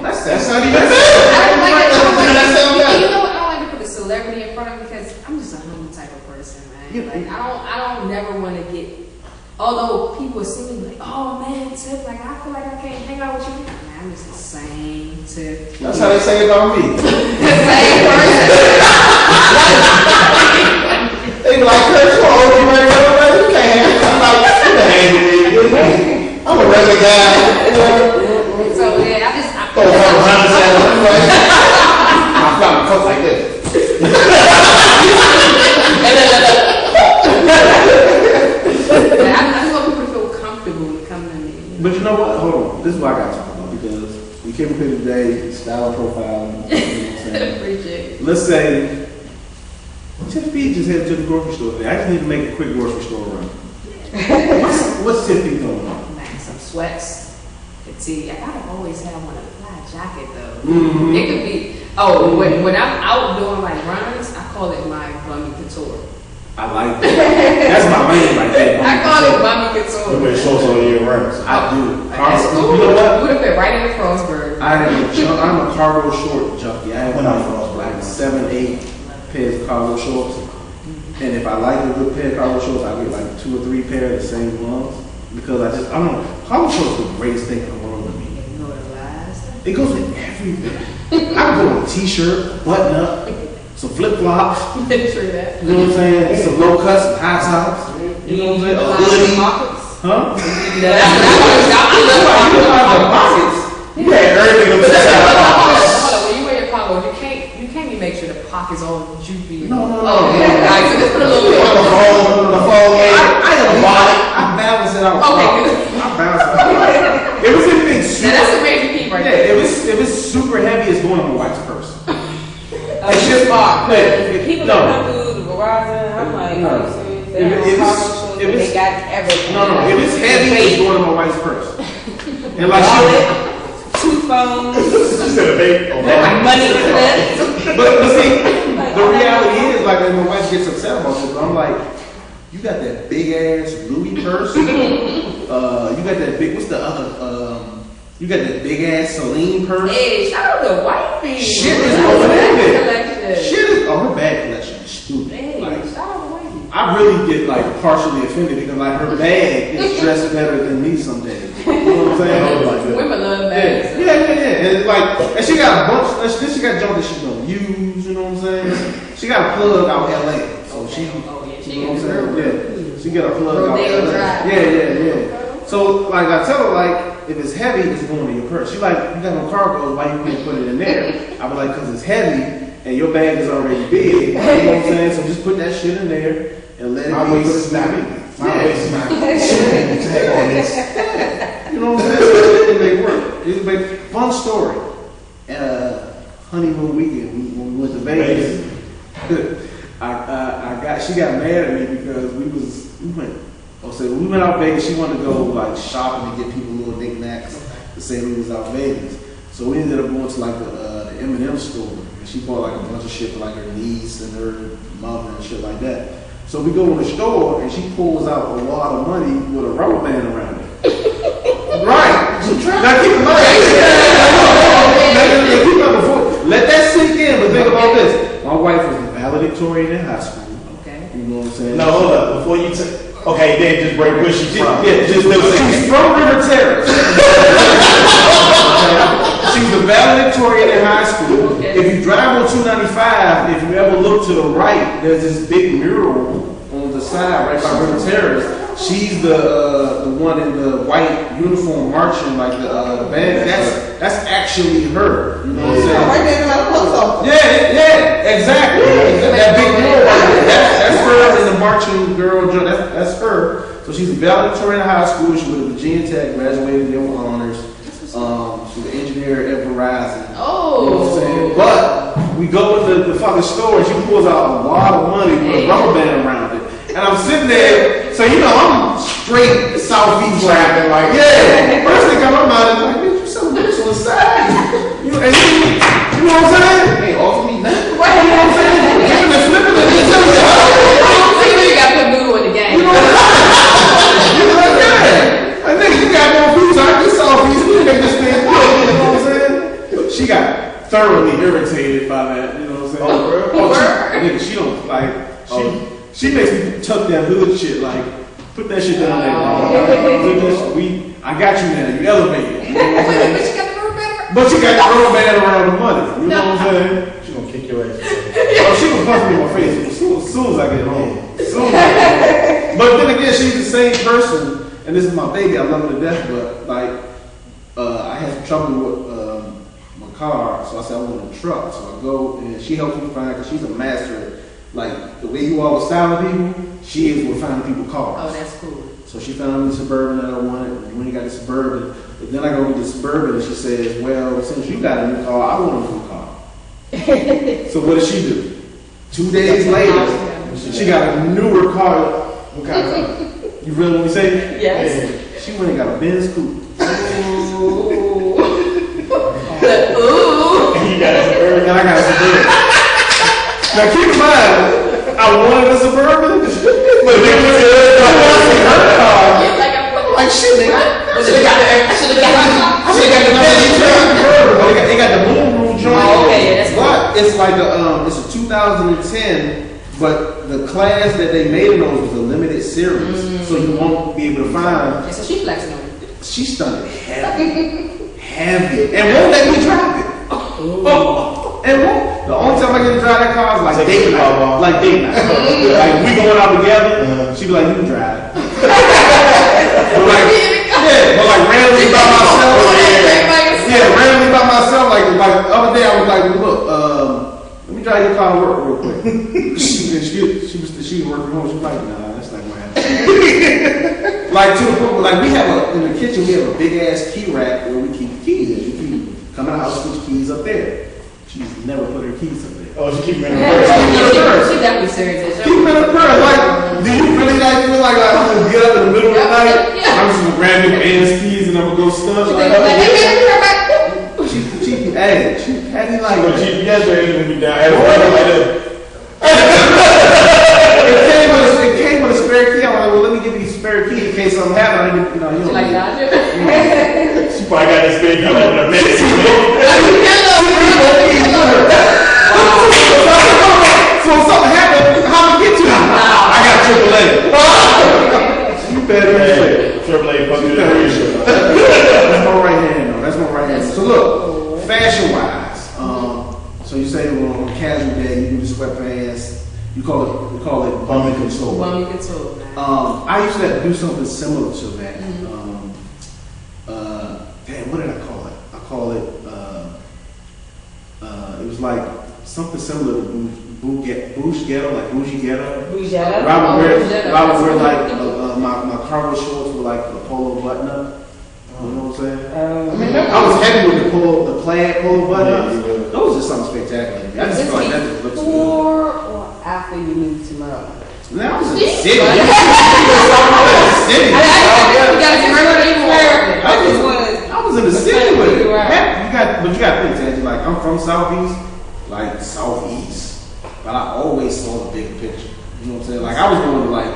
That's not even I don't like it. That sound better. You know what? I don't like to put the celebrity in front of me because I'm just a humble type of person, man. Like, I don't never want to get. Although people see me like, oh man, Tiff, like I feel like I can't hang out with you. Man, I'm just the same Tiff. That's how they say it about me. Same person. They be like, Kurt, you old, you ready to go? You can't hang. I'm like, you can hang with me. I'm a regular guy. So yeah, I Throw $100 like, I'm flying coat like this. I just want people to feel comfortable when coming to me. But you know what? Hold on. This is what I got to talk about because we came up here today, style profile. You know what I'm saying? Appreciate it. Let's say Tiff P just headed to the grocery store today. I just need to make a quick grocery store run. What's Tiff P going on? Man, some sweats, a tee. I gotta always have one a fly jacket though. Mm-hmm. It could be. When I'm out doing like runs, I call it my bummy couture. I like that. That's my lane right there. I call it bummy You couture. wear shorts on your runs. I do. That's cool. You know what? Would have fit right in the Frostburg. I'm a cargo short junkie. I have When I'm like 7, 8 pairs of cargo shorts. And if I like a good pair of cargo shorts, I get like 2 or 3 pairs of the same ones. Because I don't know. Cargo shorts are the greatest thing in the world to me. You know what it lasts? It goes with everything. I can go with a t-shirt, button up, some flip-flops. True that. You know what I'm saying? Some low cuts, some high tops. You know what I'm saying? A hoodie. Huh? You had everything on the Hold on, when you wear your cargo, you can't even make sure the pocket's all droopy. No. Oh, yeah. Alright, so just put a little bit. I balance it out. Okay. I balance it out. It was anything super. Now that's a major key right Yeah, there. it was super heavy. It's going in my wife's purse. It's just hard. People No. that come through the Verizon, I'm like, No. are you serious? They If have it's- cargo shorts, if it's- they got everything. No. If it's heavy, it's going in my wife's purse. And like Wallet, 2 phones, money clips. but see, the reality is like when my wife gets upset about this, I'm like, you got that big ass Louis purse. You got that big. What's the other? You got that big ass Celine purse. Hey, shout out to wifey. Shit is over there. Collection. Shit is her bag collection is stupid. Hey, Like, shout out to wifey. I really get like partially offended because like her bag is dressed better than me some days. You know what I'm saying? Like, Women love bags. yeah. And like, and she got a bunch. Then she got junk that she don't use. You know what I'm saying? She got a plug out LA, so she. Oh yeah, she You know what I'm gets saying? Yeah. She got a plug out Rodeo LA. Drive. Yeah. So like I tell her like if it's heavy, it's going in your purse. She like you got no cargo, why you can't put it in there? I be like because it's heavy and your bag is already big. You know what I'm saying? So just put that shit in there and let it My be. waist is not big. My waist is not big. You know what I'm saying? So it may work. It's a fun story. Honeymoon weekend when we went to Vegas. She got mad at me because we went out Vegas. She wanted to go like shopping and get people little knickknacks to say we was out Vegas. So we ended up going to like the M&M store, and she bought like a bunch of shit for like her niece and her mother and shit like that. So we go in the store and she pulls out a wad of money with a rubber band around it. Right. Now keep in mind. Let that sink in, but think about this. My wife was the valedictorian valedictorian in high school. Okay. You know what I'm saying? No, hold up. Before you take. Okay, then just break where she's from. Yeah, just do it. She's from River Terrace. She's the valedictorian in high school. Okay. If you drive on 295, if you ever look to the right, there's this big mural on the side right by River Terrace. She's the one in the white uniform marching like the band. That's actually her. You know what I'm saying? Right there in the post office. Yeah, exactly. That big mural right there. That's her in the marching girl. That's her. So she's a valedictorian in high school. She went to Virginia Tech, graduated there with honors. She's an engineer at Verizon. Oh. You know what I'm saying? But we go in the fucking store and she pulls out a lot of money with a rubber band around it. And I'm sitting there, so you know, I'm straight Southeast rapping, like, yeah. First thing come to my mind is like, bitch, you selling this on the side. You know what I'm saying? Hey, offer me nothing. Right, you know what I'm saying? Giving the flipping and you You got to put noodle in the game. know what I'm saying? You're like, yeah. I think you got more food, I can Southeast, you make this thing good, you know what I'm saying? She got thoroughly irritated by that, you know what I'm saying? Nigga, she don't, like, she makes me tuck that hood shit, like, put that shit down there. I got you now, you elevated. You know what I'm saying? But you got the rubber band around the money. You know what I'm saying? She gonna kick your ass. Oh, she gonna punch me in my face as soon as I get home. But then again, she's the same person, and this is my baby, I love her to death, but like, I had some trouble with my car, so I said I want a truck. So I go, and she helps me find, because she's a master. Like, the way you all with styling people, she is with finding people cars. Oh, that's cool. So she found me the Suburban that I wanted. When you got the Suburban, but then I go get the Suburban, and she says, well, since you got a new car, I want a new car. So what does she do? 2 days later, she got a newer car. What kind of car? You really want me to say it? Yes. Yeah. She went and got a Benz coupe. Ooh. And you got a Suburban. And I got a Suburban. Now keep in mind, I wanted a Suburban, but then when her car, like shit, nigga. I should have got the Benz Suburban. They got the moon roof joint. Oh, okay, yeah, that's but it's like it's a 2010, but the class that they made in those was a limited series, so you won't be able to find. So she flexing on you. She stunted heavy, and won't let me drive it. And won't. The only time I get to drive that car is like date night. Like date night. Like we going out together, she be like, you can drive. But like randomly by myself. Yeah, randomly by myself. Like the other day I was like, look, let me drive your car to work real quick. she was working home. She was like, nah, that's not gonna happen. Like to the point where like we have in the kitchen we have a big ass key rack where we keep the keys in. We keep coming out, switch keys up there. She's never put her keys up there. Oh, she keep them in her purse. She definitely serious. Keep them in her purse. Like, do you really like feel like I'm gonna get up in the middle of the night? Yeah. I'm just gonna grab your ass keys and I'm gonna go stuff. Like, she had me like. But GPS ain't gonna be down. At a point like that. It came with a spare key. I'm like, well, let me give you a spare key in case something happens. You don't Like need it. Dodger. She probably got this thing coming in a minute. So if something happened, how do we get to you? I got AAA. You better than Triple A fucking That's my right hand, though. That's my right hand. So look, fashion-wise, so you say on casual day you do the sweatpants. You call it bum and control. Bum you control, man. I used to have to do something similar to that. Damn, what did I call it? I call it. It was like something similar to bougie ghetto, like bougie ghetto. Bougetta? I would wear like my cargo shorts with like the polo button up. You know what I'm saying? I mean, I was heavy with the plaid polo button up. That was just something spectacular. I just feel like that just looks good. Before or after you moved to Maryland? Now I was in the city. You gotta I was in the city with it. But you got to think, Tangy, like I'm from Southeast, like Southeast, but I always saw the bigger picture. You know what I'm saying? Like I was going to like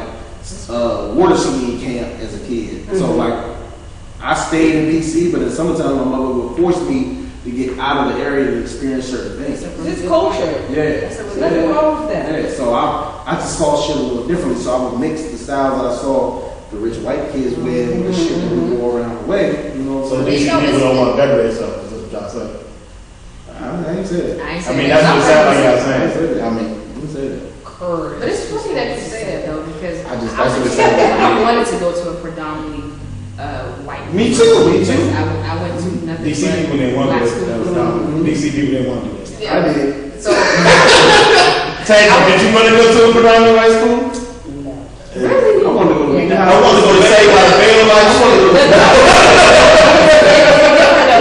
water skiing camp as a kid, so like I stayed in DC, but in summertime my mother would force me to get out of the area to experience certain things. This culture. Yeah. That's a really Nothing good wrong with that. Yeah, so I just saw shit a little differently. So I would mix the styles that I saw the rich white kids wear with the shit that we wore around the way. You know what So I'm DC saying? people don't want to better themselves, is what y'all saying. I ain't said that. I ain't I saying mean, that. that's what it sounds like y'all I ain't saying. said that. I mean, I didn't say that. But it's funny that you say that though, because I just- that's what it sounds like. I wanted to go to a predominantly white. Me too, me too. I went to nothing. DC but people didn't want black to do school. that. That was dumb. DC people didn't want to do that. Yeah. I did. So Tanya, did you want to go to a predominantly white school? really, I wanted to go to I want to go to Save by the Fail Life School.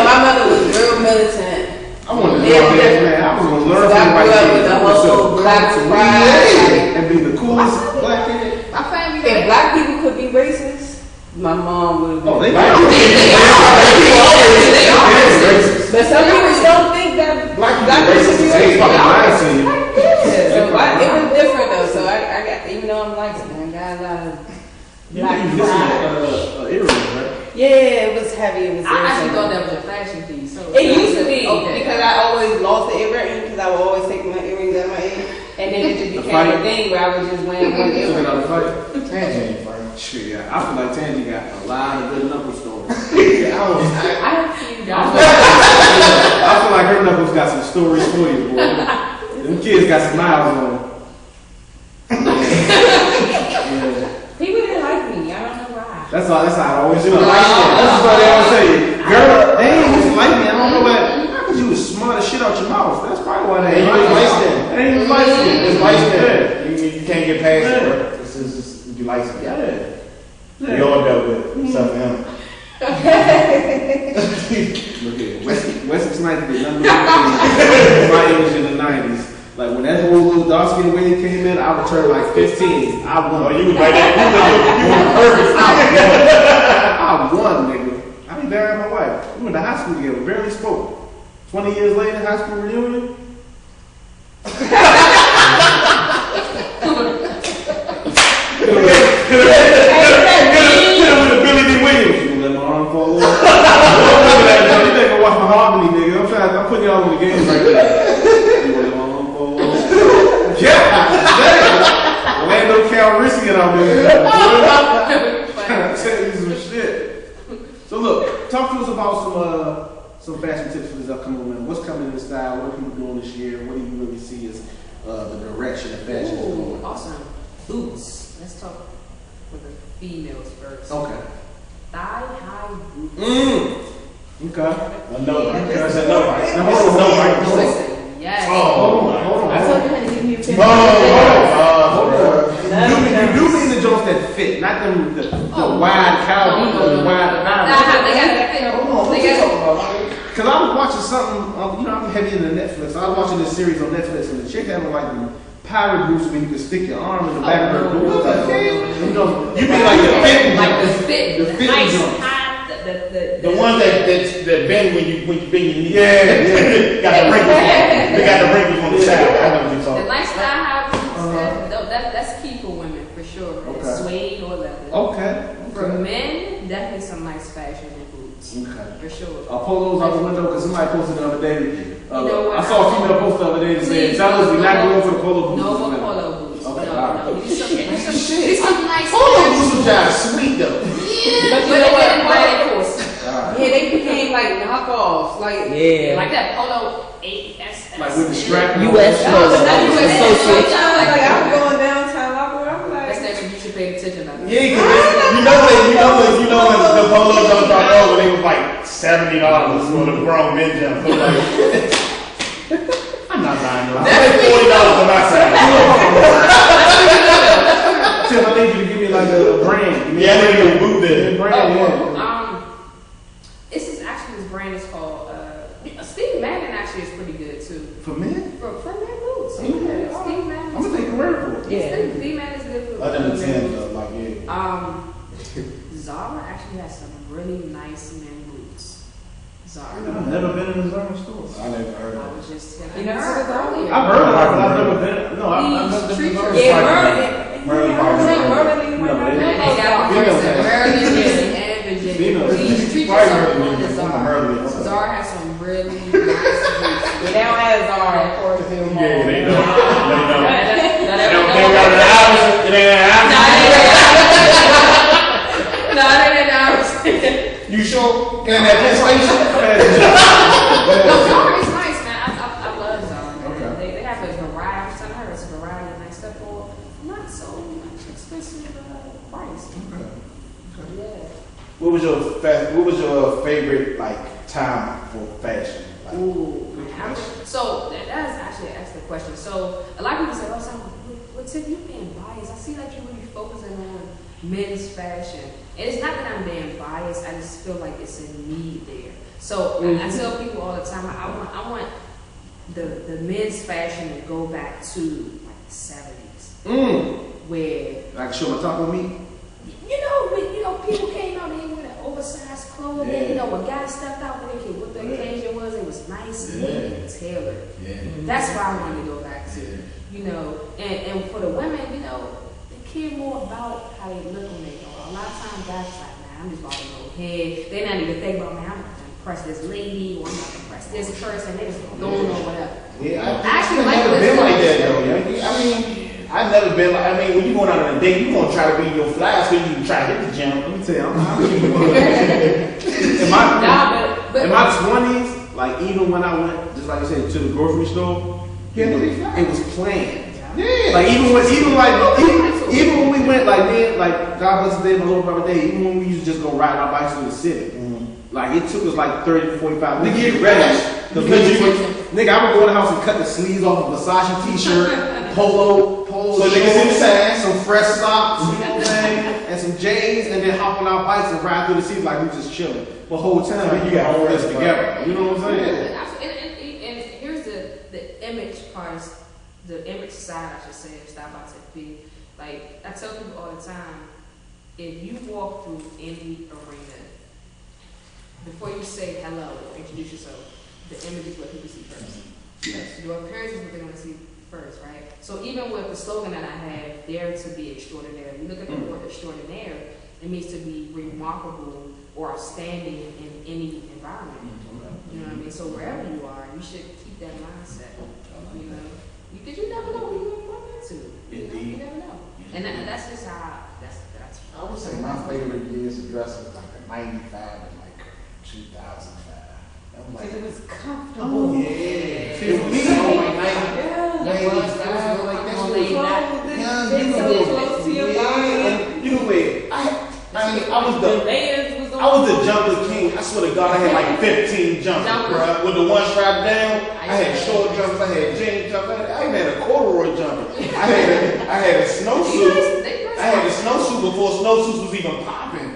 My mother was real militant. I wanted to Yeah, go there, man. I was going to learn So I from white grew up kids. with the I was whole so black comfortable. pride. And be the coolest black kid. my family. If black people could be racist, my mom would have been. Oh, they Black are. They are racist. But some people don't think that Black black people people be racist. They racist. fucking lying to you. Yeah, so it was different though. So I got, even though I'm like, I got a lot of You black listen pride. to earrings, right? Yeah, it was heavy. It was. I actually irritating. thought that was a fashion piece. So It used to be Okay. because I always lost the earring because I would always take my earrings out of my ear, and then it just The became a fight. thing where I was just wearing one Took earring. another fight. Tanya ain't funny. Shit, yeah. I feel like Tangy got a lot of good knuckle stories. I don't see you guys. I feel like her knuckles got some stories for you, boy. Them kids got some miles on them. Yeah. People didn't like me. I don't know why. That's how I always do. That's what they always say. Girl, they ain't used to like me. I don't know why. Because you was smart as shit out your mouth. That's probably why they And you ain't was like light me. skinned. They ain't even light skinned. It's light skin. You can't get past it, Yeah. bro. This is just, you light skin. Yeah. We Yeah. all dealt with it, except for him. Look at Wesley Snipes did nothing but my age in the 90s. Like when that whole little dark skin wave came in, I would turn like 15. I won. Oh, you was right there. You were perfect. I won, nigga. I be married my wife. We went to high school together, barely spoke. 20 years later, high school reunion. With a Billy D. Williams. You gonna let my arm fall over? You better go watch my harmony, nigga. I'm putting y'all in the game right there. You gonna let my arm fall over? Yeah! Orlando Calrissian out there. I'm telling you some shit. So look, talk to us about some fashion tips for this upcoming winter. What's coming in the style? What are people doing this year? What do you really see as the direction of fashion is Ooh, going? awesome. Boots. Let's talk with the females first. Okay. Thigh-high boots. Okay. No, that's a no, right? Now, hold on. Listen, yes. Hold on. I told you how to give me a picture. You do mean the jokes that fit, not them the wide cowboy, the wide They gotta fit. They gotta. Because I was watching something, I'm heavy into Netflix. I was watching this series on Netflix, and the chick had like the pirate boots where you can stick your arm in the back of her boots. You mean like the fit, Like the fit, the the fit nice joint. high, The ones that bend when you bend your knee. Yeah. Got the wrinkles. They got the wrinkles on the side. I know what you're the talking. nice thigh-high boots. That's key for women for sure. Okay. Suede or leather. Okay. For men, definitely some nice fashion boots. Okay. For sure. I'll pull those out the window because somebody posted the other day. You know what? I saw a female post the other day that said, Please, "Tell us we're not no, going for the polo boots." No this more winter." polo boots. Okay, No, all right. no. These some nice Polo fashion boots was kind of sweet though. But But you know they what? didn't buy it, of course. Yeah, they became like knockoffs. Like Like that polo 8S. Like with the strap. U.S. No, but not Polo even Association. like I'm going downtown locker. I'm That's like, that you should pay attention about. Yeah, because you know when the polos don't drop over, they was like $70 for the grown men jump. So like, I'm not buying those. I paid $40 for my size. Tim, I need you to give me like a brand. Yeah, I need to move A it. brand, yeah. This brand is called Steve Madden. Actually, is pretty good too. For men? For men boots. Okay. Steve Madden. I'm gonna take a word for it. Yeah. Steve Madden is good for Other than men 10 boots. though, like yeah. Zara actually has some really nice men boots. Zara. I've never been in a Zara store. I never heard I of it. was just telling You never her heard of Zara? earlier. I've heard of it, but I've never been. No, I've never been to Zara. yeah, Merlin Merlin. probably. No, And they they- got You know one that. Maryland and Virginia. You know, Please treat Probably yourself Merlin. on the Merlin. Zara. Zara has some really But they don't have Zara, of course, anymore. Yeah, they don't. No, they didn't know. You sure? Can that PlayStation? Zara is nice, man. I love Zara. Okay. They have a variety. I heard it's a variety of nice stuff for not so much expensive price. Yeah. What was your favorite like time for fashion? Like, Ooh, man. So that's actually an excellent question. So a lot of people say, "Oh, Sam, what Tiff, you being biased? I see that you're really focusing on men's fashion." And it's not that I'm being biased. I just feel like it's a need there. So I tell people all the time, I want the men's fashion to go back to like the 70s, where Like show my top on me. people came out here with oversized clothing. Yeah. When guys stepped out, what the occasion was, it was nice, neat, and tailored. Yeah. That's what I wanted to go back to. And for the women, they care more about how they look when they go. A lot of times, guys are like, man, I'm just about to go ahead. They're not even thinking about, man, I'm about to impress this lady, or I'm about to impress this person. They just going on whatever. yeah, I actually I've like never this been like that stuff. though. I've never been like. When you going out on a date, you gonna try to be your fly so you can try to hit the gym. Let me tell you, I'm But in my 20s, like even when I went, just like you said, to the grocery store, it was planned. Yeah. Like even when we went, like me, like God bless the day, my little brother day, even when we used to just go ride our bikes through the city, like it took us like 30 to 45 minutes to get ready. Nigga, I would go in the house and cut the sleeves off a Versace t-shirt, polo So niggas in the sand. some fresh socks, you know what I'm saying, and some J's, and then hop on our bikes and ride through the city like we just chilling. But whole time you got all this together. You know what I'm saying? And here's the image part, the image side, I should say, of Style by Tiff P. Like, I tell people all the time, if you walk through any arena, before you say hello or introduce yourself, the image is what people see first. Yes. Your appearance is what they're going to see first, right? So even with the slogan that I have, dare to be extraordinary, you look at the word extraordinary, it means to be remarkable or outstanding in any environment. You know what I mean? So wherever you are, you should keep that mindset. Because you never know who you're going to run into. Indeed. You never know. And that's just how, that's I would say my favorite years of dressing was like a 95 and like 2005. I'm like, Because it was comfortable. yeah. It was so like 95, like that shit was It's so close to your body. You know what? I was the jumper king. I swear to God, I had like 15 jumpers, bro. With the one strap down, I had short jumpers, I had jean jumpers, I even had a corduroy jumper. I had a snowsuit. I had a snowsuit before snowsuits was even popping.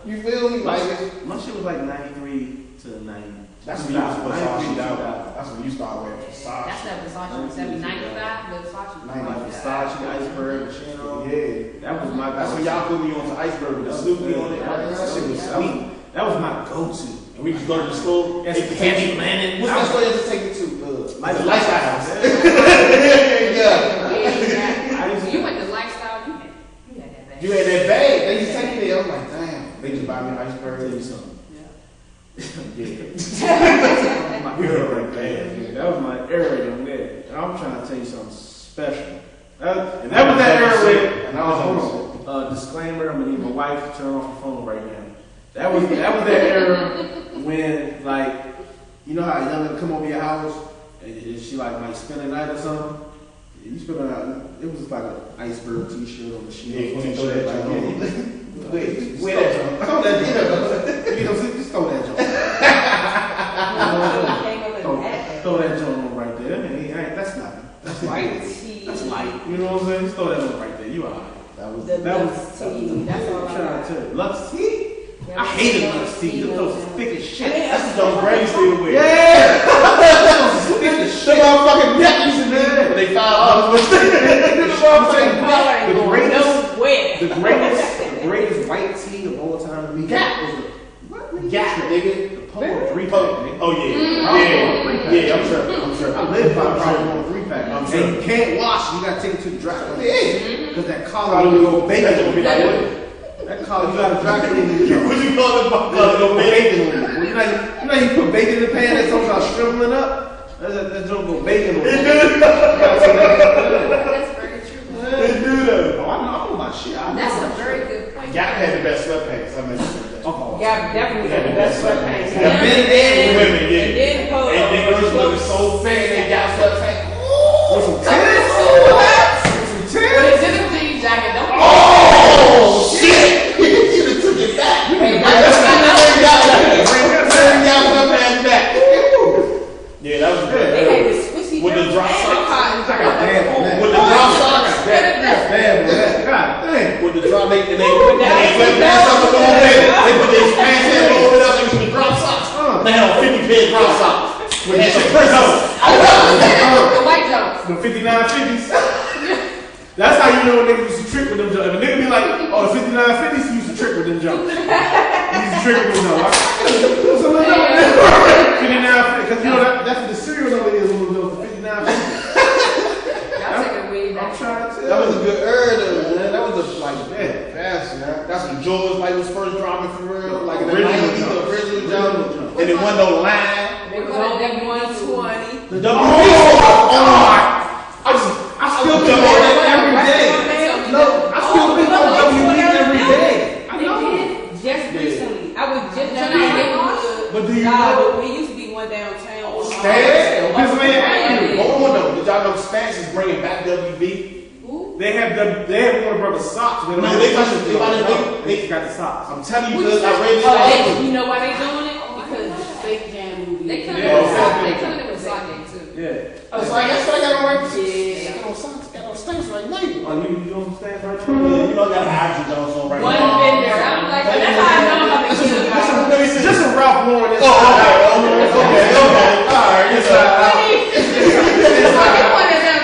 You feel me? Like My shit was like 93 to 90. that's when you was Versace out. That's when you start wearing Versace. That's that Versace. 95 with Versace. Like Versace, Iceberg, Chino. Yeah. That was my. That's when y'all put me on the iceberg with the Snoopy on it. That shit was sweet. That was my go-to. And we just go to the store. Yes, Candy Planet. What's that store you have to take you to? Like the lifestyle house. Yeah. You went to lifestyle, you had that bag. You had that bag. They just take me there. I'm like, damn. They just buy me an iceberg. Tell you something. Yeah. My era right there. That was my era on that. I'm trying to tell you something special. That was that era where. Hold on. Disclaimer. I'm gonna need my wife to turn off the phone right now. That was that era when, like, you know how a young lady come over your house and she might spend a night or something. You spend a night. It was like an iceberg T-shirt or a Chino T-shirt. Wait, that jump. Throw that jump. You know, just throw that jump. Throw that jump on right there. That's nothing. That's light. That's light. You know what I'm saying? Just throw that on right there. You alright. That was That's all I'm trying to tell you. Lux tea? I hated Lux tea. Them those thick as shit. That's the John Brady still wear. Yeah! Those thick as shit. Motherfucking necklaces in there. They The greatest white tea of all time to me was the Gap, nigga. The Polo 3-pack. Oh yeah. Yeah, I'm sure. I live by a Polo 3-pack. I'm And sure. you can't wash. You gotta take it to the dry cleaner. Yeah. Because that collar will go bacon. That collar, you gotta dry clean it. What you call it? Go bacon on it. You know you put bacon in the pan and sometimes shriveling up. That joke go bacon on It it. do. That's very true. It do though. Oh, I know my shit. That's a very good point. Gap had the best sweatpants. I mean, Oh, Yeah, definitely had the best sweatpants. Yeah, men and women, yeah. And then polo. And then girls look so fat, they got sweatpants. with some Some tennis. But it's in a jean jacket. Don't Oh shit! You done took it back. Hey, Yeah, that was They good. had the squishy With the girls drop and socks. cotton I got bad for that. With the drop socks. That's bad for that. God dang. With the drop, they flip pants up a little bit. They put their pants in a little bit up. They with the drop socks. They had on 50 pair drop socks. With that shit press on. The white jumps. The 5950s. That's how you know a nigga used to trick with them jumps. If a nigga be like, oh, the 5950s, he used to trick with them jumps. He used to trick with them jumps. 5950, because you know that's what the cereal number is when those 5950. Y'all take it way I'm back. trying to tell That was a you. good though, man. That was a like Yeah. fast, man. That's when Jordans like was first dropping for real, like in the Original 90s, the jumps. original Original jump. jumps. And it wasn't no line. They was on W120. The WB. I still think on that every day. No, I still think on WB every day. I know. Just recently. I was just down Tonight, there. But do you Nah, know? but we used to be one downtown. Stan? Pennsylvania Avenue. Hold on though. Did y'all know Stance is bringing back WB? They have Warner Brothers socks. No, they got the- They got the socks. I'm telling you, because I read this Oh, article. you know why they doing it? Because the Space Jam movie. They come Yeah. in with sock. They come in with sock game too. Yeah. Oh, so I guess I got on right. Yeah. Got on socks, got on Stance right now. Oh, you doing some stands right Yeah, now? you know I got an Hydro Jones on right One now. been there. I'm like, that's how I know I'm about to kill a guy. Let me see. Just a Ralph Lauren. Okay. All right, yes, I want to know.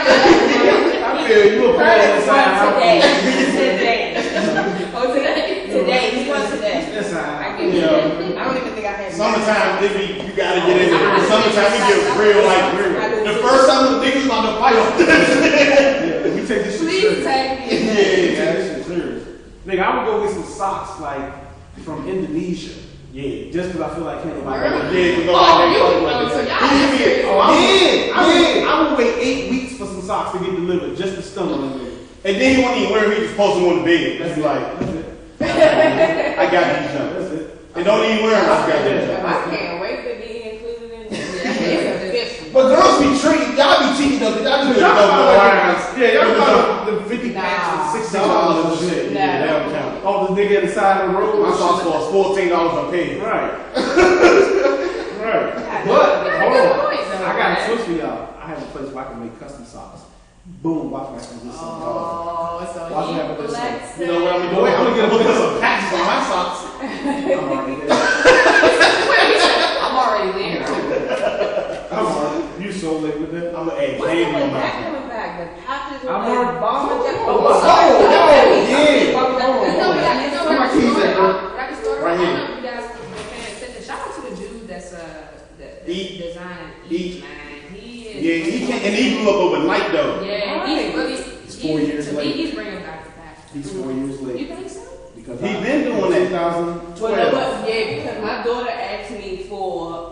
I feel you a player inside. Today. Oh, today? Today. He won today. I Inside. get it. Yeah. I don't even think I had Summertime, you gotta get in there. Summertime, we get real, like real. The first time the niggas about to fight on Yeah, we take this shit Please serious. tag me. Yeah, this shit serious. Nigga, I would go get some socks like from Indonesia. Yeah, just because I feel like can't nobody. Yeah, you know, Oh, you like, know, so y'all Oh, Yeah. I would wait 8 weeks for some socks to get delivered just to stun on them. and then he won't even wear them, he just post them on the bed. That's like, That's it. I got these jumps. That's it. And don't even wear them, I got these jumps. I can't wait to be included in this. It's official. But girls be treating, y'all be cheating though, y'all be Y'all doing about yeah, y'all about the 50 packs for $60 and shit. Nah. Yeah, that don't count. Oh, the nigga at the side of the road. My socks cost $14 a pair. Right. Right. But hold on. I got a twist for y'all. I have a place where I can make custom socks. Boom, watch me do something. Oh, so Watch me you have a good flex. You know what I'm Boy, doing? I'm gonna get a put picture. some patches on my socks. I'm already there. I'm already there. I'm already. You so late with that. I'm gonna add What's candy on that my coming back? The patches with I'm the already- bomber jacket? Oh, yeah. You know what I know? Where my keys at, bro? Rapid store. Right I here. don't know if you guys were paying attention. Shout out to the dude that's that Eat. designing Eat. man. He is. Yeah, he can, and he grew up overnight though. Yeah, he's really. It's 4 years To me, late. he's bringing back the fashion. He's 4 years You late. think so? Because He been doing that. 2012. Well, no, but yeah, because my daughter asked me for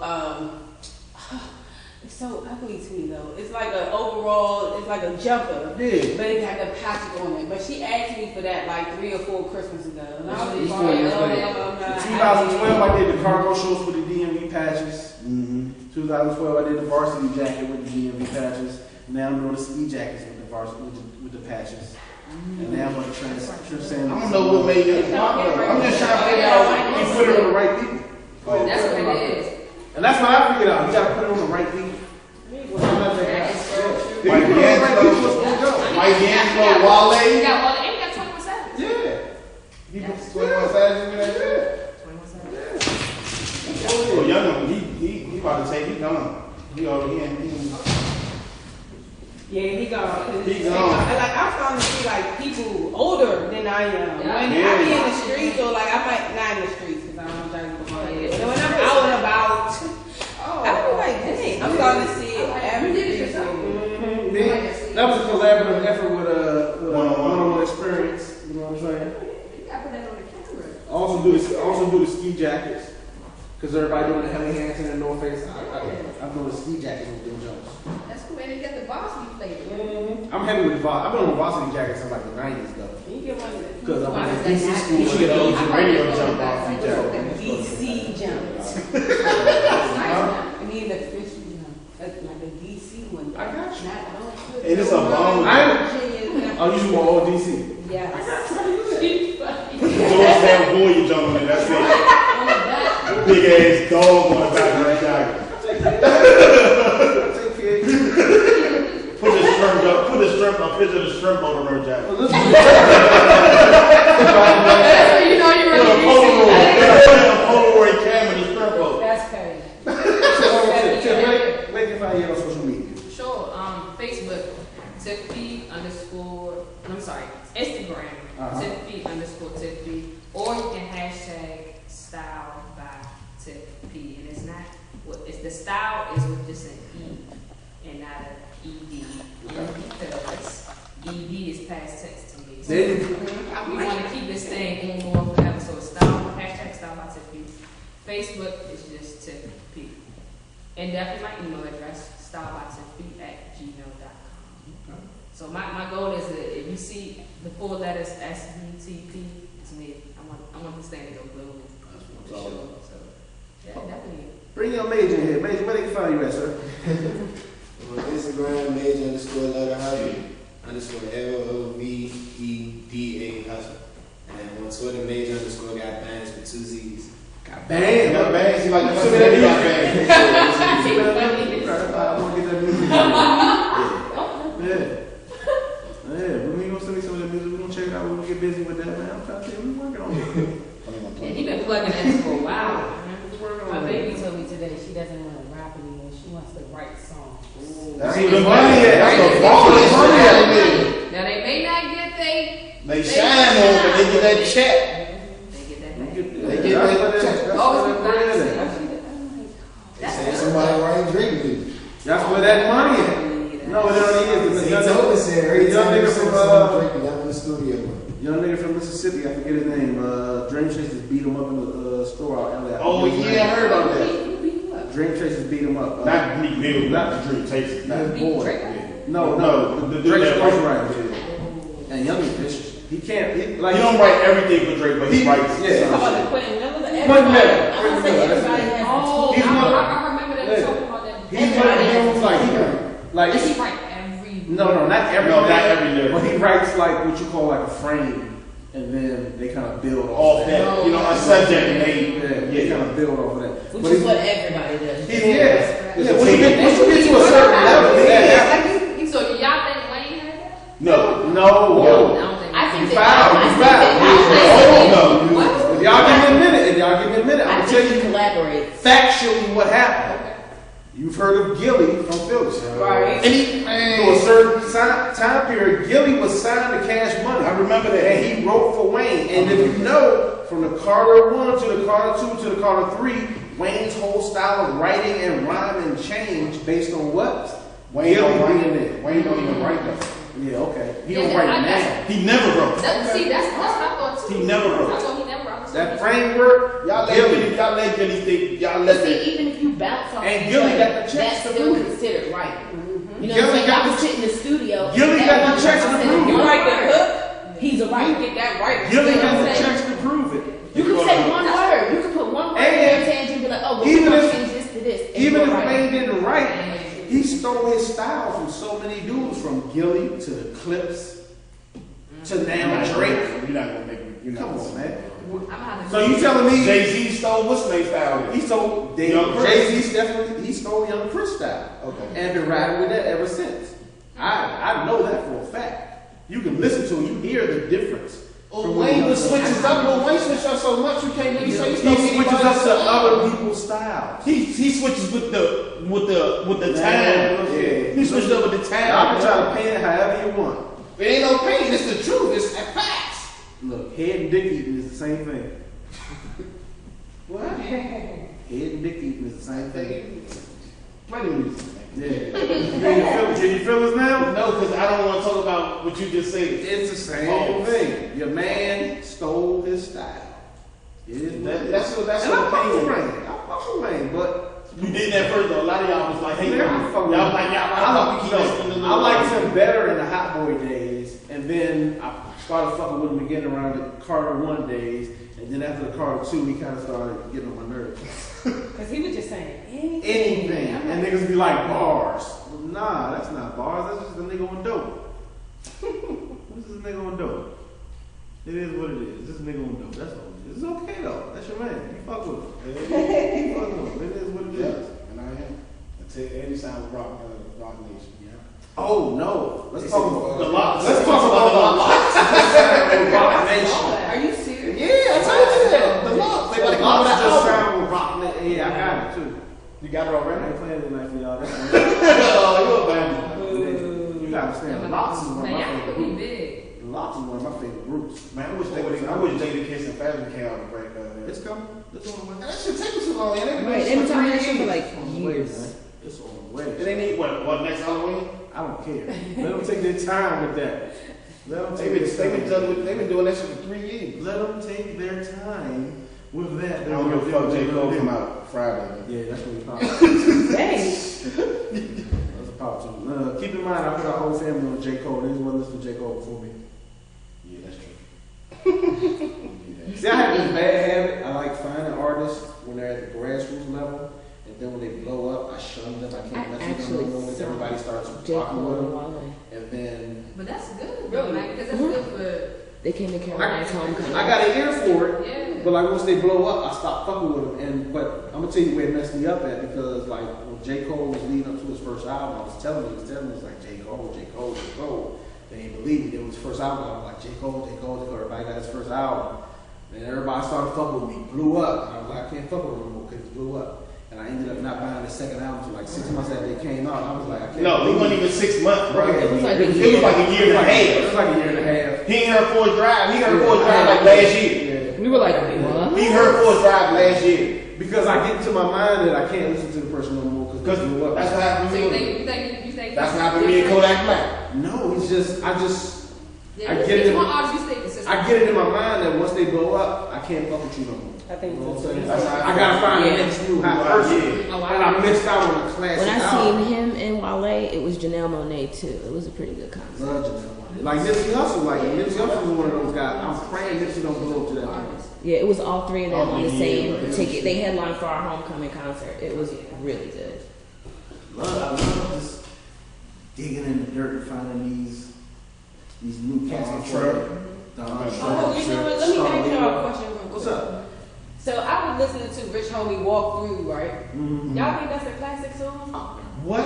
it's so ugly to me though. It's like an overall, it's like a jumper. Yeah. But it got the patches on it. But she asked me for that like 3 or 4 Christmases ago. And I was He's like, 4 years oh, late. hell no. In 2012, I did the cargo shorts with the DMV patches. Mm-hmm. 2012, I did the varsity jacket with the DMV patches. Now I'm doing the ski jackets with the varsity with the patches. And now I'm going to transcend. I don't know what made it popular. I'm just trying to figure out. You put it on the right people. That's what it is. And that's what I figured out. You got to put it on the right people. That is so true. If you put it on the right people, it's going to go. Mike D'Angelo, You Wale. got Wale and you got 21 Savage. Yeah. He put 21 Savage in that shit. 21 Savage. Oh, young one, he about to take it down. He already in. Yeah, he gone. He gone. And like I'm starting to see like people older than I am. When I Yeah. be in the streets or like I might not in the streets because I don't drive the car. Oh, yeah. But when I'm out and about, Oh. I be like, dang, I'm starting to see it every You did it yourself? That was a collaborative effort with a One-on-one. one-on-one experience. You know what I'm saying? You got to put that on the camera. Also do the ski jackets. Because everybody doing the Helly Hansen and the North Face. I'm doing the ski jackets with them jumps. That's cool. And they got the varsity flavor. I'm heavy with I've been on varsity jackets since like the 90s though. You get one of the Because I'm Why in does DC that school. You should get an OG radio jump the varsity jacket. DC jump. I need the official jump. Like a DC one. I got you. Not And it's a bone. Oh, you just want all DC? Yeah. Georgetown Warrior jump on it, that's it. Big ass dog on the back of that jacket. Put the shrimp up, a picture of the shrimp on her jacket. That's when you know you're Put a really Polaroid camera in the shrimp boat. That's crazy. Where can I find you on social media? Sure. Facebook, Tiff P _ I'm sorry, Instagram, Tiff P _ Tiff P, or you can hashtag style by Tiff P. And it's not it's the style is with just an E and not an ED. Because ED is past tense to me. So we want to keep this thing going forever. So style hashtag style by Tiff P. Facebook is just Tiff P. And definitely my email address, stylebytiffp@gmail.com. So my goal is that if you see the 4 letters SBTP, it's me. I want this thing to go global. So yeah, definitely. Bring your major in here. Major, where they can find you at, sir? On Instagram, major_letter_hustle _LOVEDA hustle. And on Twitter, major_got bands with 2 Z's. Got bands. Got bands. You like to put that got bands. I want to get that music. Yeah. When you gonna send me some of that music, we're gonna check it out. We're gonna get busy with that, man. I'm trying to tell you, we're working on it. Yeah, he been plugging in for a while. My baby told me today she doesn't want to rap anymore. She wants to write songs. That's the money. That's the money. Now they may not get They shine on, but they get that check. They get that back. They get that check. They say somebody writing Drake music. That's where that money is. No, it already is. He told us that every young time nigga you from sing Drake, I'm in the studio. young nigga from Mississippi, I forget his name. Dream Chasers beat him up in the store out in LA. Oh yeah, I heard about that. Dream Chasers beat him up. Not Meek Mill, not the Dream Chasers. Not Not boy. No, The the Drake's Drake ghostwriter. And Young is vicious. He can't. He don't write everything for Drake, but he writes. Yeah. Come on, Quentin Miller. Quentin Miller. Everybody has Oh, He's I one- remember that talking about that. He's one of those like Does he write every? no, not every. No, not every lyric. But he writes like what you call like a frame, and then they kind of build Off off that, you know, a subject and they, They kind of build off of that. Which But is he's- what everybody does. Yeah. Once you get to a certain level, that happens. So do y'all think Wayne had that? No. No. I don't think. I think You that foul, you Oh, What? If y'all give me a minute, I'm I gonna tell think you you collaborate. factually what happened. You've heard of Gilly from Philly. Right. And he, For a man, certain time period, Gilly was signed to Cash Money. I remember that. And he wrote for Wayne. And if you know, from the Carter 1 to the Carter 2 to the Carter 3, Wayne's whole style of writing and rhyming changed based on what? Wayne don't Gilly write being there. Wayne don't even write that. Yeah, okay. He Yeah, don't write I now. He never wrote. See, that's what I thought too. He never wrote. I thought he never wrote. That framework, Y'all let Gilly. Gilly, y'all let Gilly think, y'all But let see, the, even if you bounce off And each Gilly other, got the checks that's to still prove it. considered right. You know what Gilly I'm saying? got I the- can sit in the studio. Gilly that got the one checks to person prove You it. write the hook, He's a you writer. get that right. Gilly You know got what the I'm saying? checks to prove it. You can say one word. You can put one word in And there and be like, oh, well, even we're going if- to change this to this. and Even you're if right. Wayne didn't write, he stole his style from so many dudes, from Gilly to the Clips to now Drake. You're not gonna make me. You're not Come gonna on, man. So So you telling me Jay-Z stole what's name style? he stole Young Chris. Jay-Z's definitely he stole Young Chris style. Okay. And been riding with that ever since. I know that for a fact. You can listen to him, you hear the difference. Oh, Wayne was switches up. Well, Wayne switches up so much you can't really say He stole switches anybody's up to style. other people's styles. He switches with the Man, time. yeah. He switched up with the time. Y'all can try to paint it however you want. It ain't no pain. It's the truth. It's facts. Look, head and dick eating is the same thing. What? Head and dick eating is the same thing. Play the music. Yeah. Can you feel us now? No, because I don't want to talk about what you just said. It's the same False. thing. Your man stole his style. It is what it is. That's And what I fuck with opinion. Wayne. I fuck with Wayne, but You did that first though. A lot of y'all was like, hey, Yeah, y'all I fuck with was like, I liked him better in the Hot Boy days, and then I started fucking with him again around the Carter 1 days, and then after the Carter 2, he kind of started getting on my nerves. Because he was just saying anything. Anything. And niggas be like, bars. Nah, that's not bars, that's just a nigga on dope. This is a nigga on dope. It is what it is. This nigga on dope. That's all it is. It's okay though. That's your man. You fuck with him. You fuck with him. It is what it is. And I am. Until Eddie signed with Rock Nation. Yeah. Oh no. Let's It's talk a- about the locks. Let's talk about the locks. Rock Nation. Are you serious? Yeah, I told you that. The locks. They The about to come locks with just that sound with Rock Nation. Yeah, I got it too. You got it I already? ain't playing tonight for y'all. That's Oh, you a bandit. you gotta understand. The locks is one of Man, my y'all favorite could be groups. big. The locks is one of my favorite groups. Man, I wish Jada Kiss and Fabulous came out to break that. It's coming. It's on the way. That shit take too long, man. Right, every time that shit for like It's on the way, years. man. It's on the way. They need what next Halloween? I don't care. Let them take their time with that. Let them They've take been, their time. they've been doing that shit for 3 years. Let them take their time with that. I don't give a fuck. J. Cole come out Friday. Yeah, that's what we call it. Dang. That's a pop tune. Keep in mind, I put our whole family on J. Cole. They just want to listen to J. Cole before me. Yeah, that's true. See, I have this bad habit. I like finding artists when they're at the grassroots level, and then when they blow up, I shun them. I can't mess with them no more because everybody starts J. rocking with Cole and them. Wale. And then But that's good, really, man, because that's good for. They came to Carolina's homecoming. I got an ear for it. Yeah. But like once they blow up, I stop fucking with them. But I'm gonna tell you where it messed me up at because like when J. Cole was leading up to his first album, I was telling me, it's like J. Cole. They didn't believe me. It was his first album. I was like J. Cole. Everybody got his first album. And everybody started fucking with me. Blew up. And I was like, I can't fuck with them anymore because it blew up. And I ended up not buying the second album until like 6 months after it came out. I was like, I can't. No, it wasn't even 6 months, bro. Yeah, It was like a a year and a half. It was like a year and a half. He ain't heard for his drive. He heard for his drive like last year. Yeah. We were like, what? He heard for his drive last year. Because I get into my mind that I can't listen to the person no more because they blew up. That's what happened So to you me. think That's what happened to me and Kodak Black. No, it's just I Yeah, get it. it's one artist you stay consistent. I get it in my mind that once they blow up, I can't fuck with you no more. I think You know what I'm so. saying? That's how I gotta find Yeah. the next new hot person. Oh, wow. And I missed out on a classic When I album. seen him and Wale, it was Janelle Monáe too. It was a pretty good concert. Love Janelle Monáe. Like Nipsey Hussle, Nipsey Hussle was one of those guys. I'm praying Nipsey don't blow up to that point. Yeah, it was all three of them on the yeah, same yeah. ticket. They headlined for our homecoming concert. It was really good. I love just digging in the dirt and finding these new cats on trail. Oh, you know what? Let me ask y'all a question real quick. What's up? So I was listening to Rich Homie Walk Through, right? Mm-hmm. Y'all think that's a classic song? What?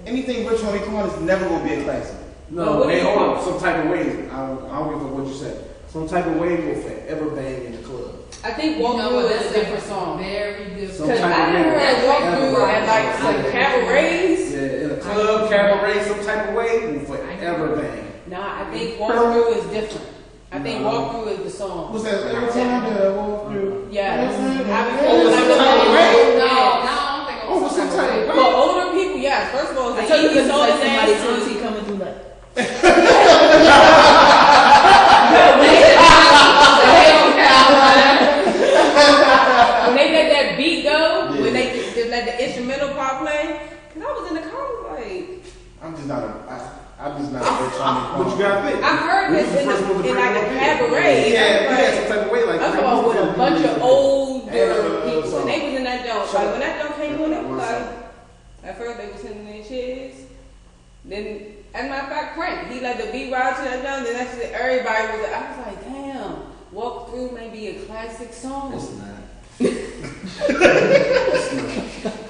Anything Rich Homie come on is never gonna be a classic. Well, No, what do they you hold call up. Some type of way. I don't give a fuck what you said. Some type of way will forever bang in the club. I think Walk Through is a different song. Very different. Some Because type I of never way. heard Walk Through Ever. at like some cabarets. Yeah, in a club, cabaret, some type of way will forever bang. Nah, I think Walk Through is different. I think Walk Through is the song. What's that? Every time that I walk through. Yeah. I Oh, was some like, type of way? No, I don't think it was some type of for older people, yes. First of all, I it's told you like this is like somebody's somebody's auntie coming through like. when they let that beat go, when they let the instrumental part play, cause I was in the car, I was like, I'm just not a Rich Homie. What you gotta think? I've heard We this was the in, first one to in bring like it a up. cabaret. Yeah, and we had some type of way like I'm talking about with a bunch of older people. so- When they was in that joint, Shut like up. when that joint came on, it was One like, second. at first they was sending their chairs. Then, as a matter of fact, Frank, he let the beat ride to that joint. Then that's it. Everybody was like, I was like, damn, Walk Through may be a classic song. It's not.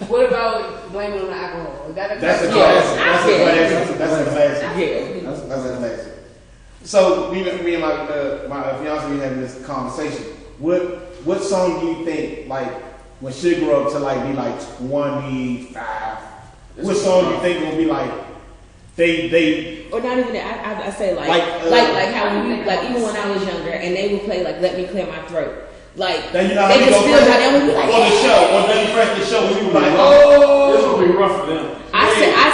What about Blame It on the Alcohol? Is that a That's a classic? classic. That's a classic. Yeah. That's a classic. So me and my fiance we having this conversation. What song do you think like when she grew up to like be like 25? What song do you think will be like they Or not even that. I say like Like, how when we, like even when I was younger and they would play like Let Me Clear My Throat. Like then you know how they we just go feel first that they would be like on the show on Dougie Fresh the show when we were like This oh gonna be rough for them. I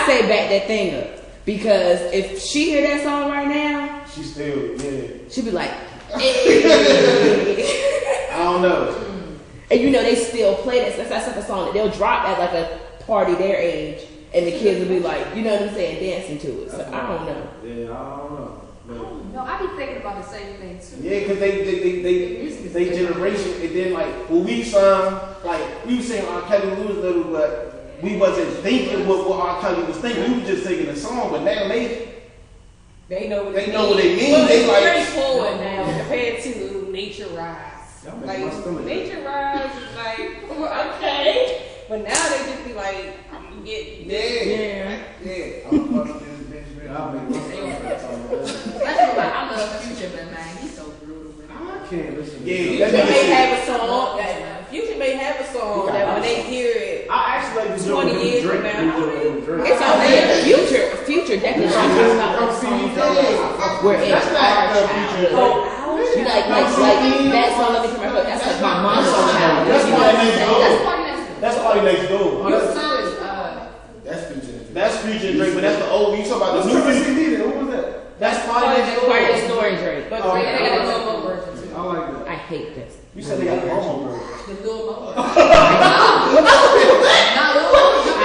say back that thing up because if she hear that song right now, she still yeah she'd be like, I don't know. And you know they still play that. That's like a song that they'll drop at like a party their age, and the kids will be like, you know what I'm saying, dancing to it. So I don't know. Yeah, I don't know. No, I be thinking about the same thing too. Yeah, because they generation, and then like when we sung, like we was saying R. Kelly when we was little, but we wasn't thinking what R. Kelly was thinking. We was just singing the song, but now They know what they it know means. what they mean. But They it's like straightforward now compared to Nature Rise. Y'all make Like my stomach hurt. Nature Rise is like okay, but now they just be like, I'm gonna get yeah. I'm fucking this bitch. Y'all make my stomach hurt. That's what I love Future, but man, he's so brutal. I can't listen to Yeah, this. that's Future what may they have a song. Future may have a song that when they hear it, I actually like the 20 joke years with Drake. from now. It's on there. Future definitely talking about the songs that were in our childhood. You like that song of the commercial. That's like my mom's childhood. That's You know why what I'm next saying? door. That's That's Party Next Door. Your son is That's Future. That's Future and Drake, but that's the old. You talk about the What's new the Future. CD then? What was that? That's Party Next Door. Part of the story, Drake. but Oh, they yeah. got a Momo version too. I like that. I hate this. You said they got the homo version. the little Momo.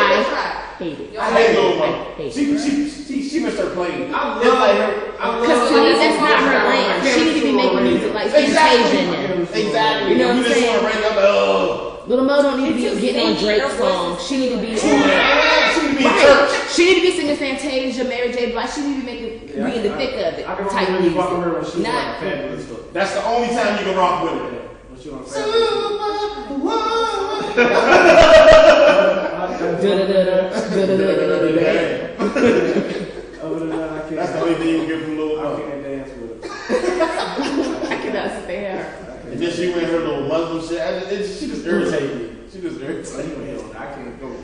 I hate it. I hate Lil I Mo. hate it. She missed her plane. I It's like love her. Because to me, that's not her lane. She need to be making music like Fantasia now. Exactly. You know what I'm You just saying? want to ring up. Little Mo don't need to be getting on Drake's songs. She need to be on. She need to be in Right. church. She need to be singing Fantasia, Mary J. Blige. She need to be making, be in the thick of it I can type really rock with her when music. she was like Not. fabulous. But That's the only time you can rock with it. she on Other than that, I can't. That's the only thing you can get from Lil I Mo. can't dance with her. I cannot stand her. And then she went her little Muslim shit. She just irritated me. She just irritated me. I can't go.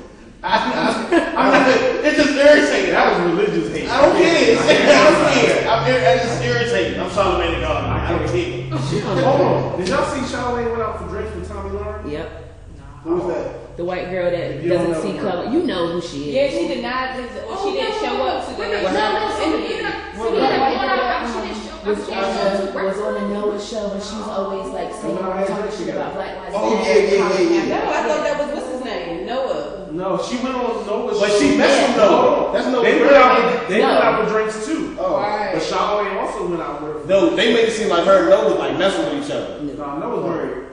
It's just irritating. That was religious hate. I don't care. I just irritated. I'm Charlamagne the God. I don't care. Hold on. Did y'all see Charlamagne went out for drinks with Tommy Lauren? Yep. Who's that? The white girl that If you don't doesn't see know color. You know who she is. Yeah, she denied this, or she didn't show up to the interview. Was on the Noah show and she's always like saying talking shit about Black Lives Matter. Oh, yeah. No, I thought that was what's his name, Noah. No, she went on Noah's But show. she messed with Noah. That's Noah's They girl. went out No. for drinks too. Oh. Right. But Charlamagne also went out with her. No, they made it seem like her and Noah was like messing with each other. No, Noah's married.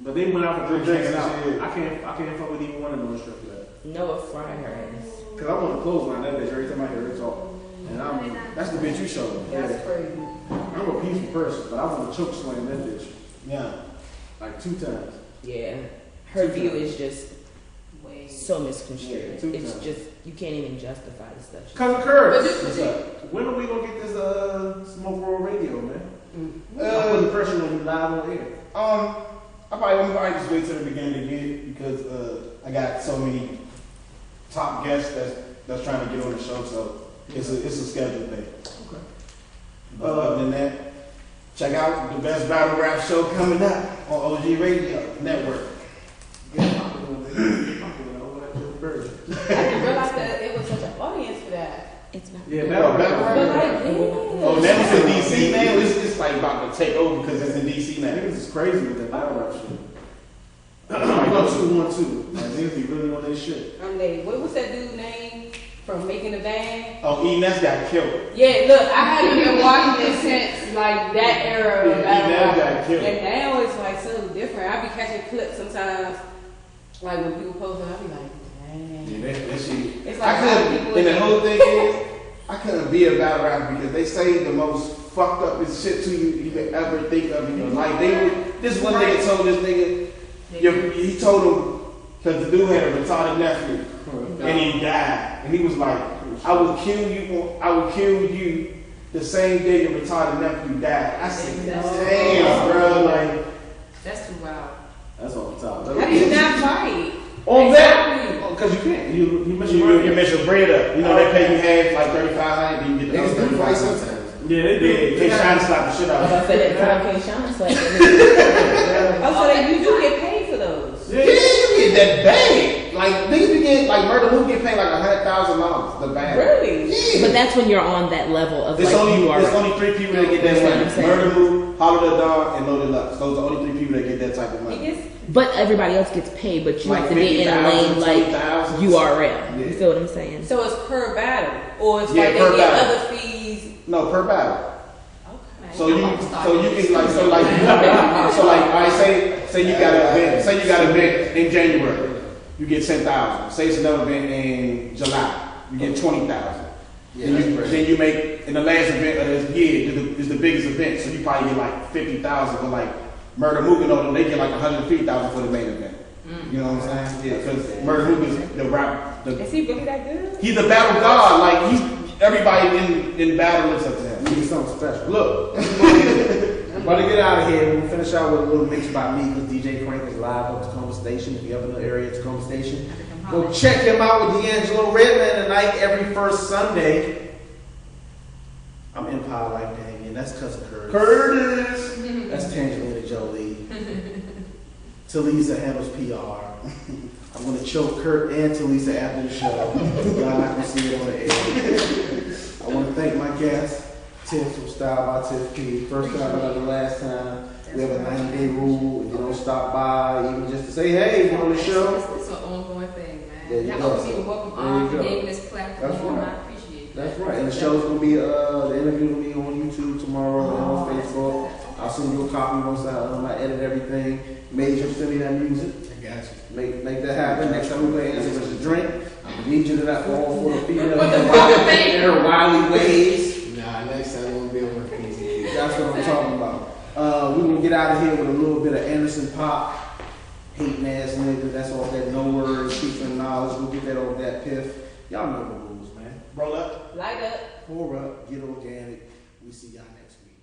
But they went out for drinks. Drinks hanging and out. shit. I can't fuck with even one of them strip clubs. Noah fried her ass. Cause I want to close line that bitch every time I hear her talk. And that's the bitch you showed me. That's crazy. I'm a peaceful person, but I want to choke slam that bitch Yeah. like 2 times. Yeah. Her view is just so misconstrued. Yeah, two It's times. just, you can't even justify the stuff. Cousin Curtis, What's up? when are we gonna get this Smoke World Radio, man? I'm Uh, putting pressure on you live on air. I'm probably just wait till the beginning to get it because I got so many top guests that's trying to get on the show, so it's a scheduled thing. Okay. Other than that, check out the best battle rap show coming up on OG Radio Network. Get popular with it. Get popular over that little bird. I didn't realize that it was such an audience for that. It's not. Yeah, battle But rap. like, Oh, now it's in DC now. It's like about to take over because it's in DC now. Niggas is crazy with that battle rap shit. Like 2-1-2. Like niggas be really on their shit. what was that dude's name from Making the Band? Oh, Enes got killed. Yeah, look, I haven't been watching it since like that era of Yeah, battle he never rap. got killed. And now it's like so different. I be catching clips sometimes, like when people post it, I be like, dang. Yeah, that shit. It's I like a lot of couldn't, people and the in- whole thing is, I couldn't be a battle rapper because they say the most fucked up shit to you could ever think of in your life. This one nigga told this nigga, he told him, because the dude had a retarded nephew, and he died. And he was like, I will kill you the same day your retarded nephew died. I said, damn, bro, like, That's too wild. That's off the top. How do you not fight? On that, because you can't. You miss your you birthday. mess your bread up. You know, they pay you half, like 35, then you get the Niggas other do fight 35. sometimes. Yeah, they do. They trying to slap the shit I out was of about to say that time K. Sean slap Oh, so that you do get paid for those? you. Yeah, you get that bag. like niggas be getting like Murder Mook get paid like $100,000 the bag. Really? Yeah. But that's when you're on that level of There's like only you are. there's only 3 people that get that That's what I'm money. saying. Murder Mook, Hollow the Dawn, and Loaded Lux. Those are the only 3 people that get that type of He money. gets But everybody else gets paid, but you Like have to be in a 50,000, lane like 20,000. URL. Yeah. You feel what I'm saying? so it's per battle, or it's Yeah, like per they get battle. other fees. No, per battle. Okay. So you can alright, say you got an event. Say you got an event in January. You get 10,000. Say it's another event in July. You get 20,000. Yeah, that's great. Then you make in the last event of this year is the biggest event, so you probably get like 50,000. But like Murder Mook and all them, they get like 150,000 for the main event. You know what I'm saying? Yeah, because Murder Mook is the rap. Is he really that good? He's the battle god. Like everybody in battle looks up to him. Need something special. Look, I'm about to get out of here. We'll finish out with a little mix by me because DJ Frank is live up to Tacoma Station. If you ever in the area, it's Tacoma Station. Go check him out with D'Angelo Redman tonight every first Sunday. I'm Empire like that again. That's Cousin Curtis. Curtis. That's Tangelina Jolie. Talisa handles PR. I'm going to choke Kurt and Talisa after the show. Y'all not going to see it on the air. I want to thank my guest, Tiff from Style by Tiff P. First time, another last time. We have a 90-day rule. If you don't stop by, even just to say, hey, get on the show. It's an ongoing thing, There you man. go. Y'all always even welcome There you for go. giving this platform. That's right. I appreciate that. That's right. And the show's going to be, the interview will be on YouTube tomorrow and on Facebook. I'll send you a copy once I edit everything. Major, send me that music. I got you. Make that happen. Next time we play Answer Versus Drink, I need you to that all for the female. With the proper thing. Their wily ways. Nah, next time I won't be on my feet. That's what I'm talking about. We're going to get out of here with a little bit of Anderson Pop. Hating ass nigga. That's all that no words, speaking knowledge. We'll get that off that piff. Y'all know the rules, man. Roll up. Light up. Pour up, get organic. We see y'all next week.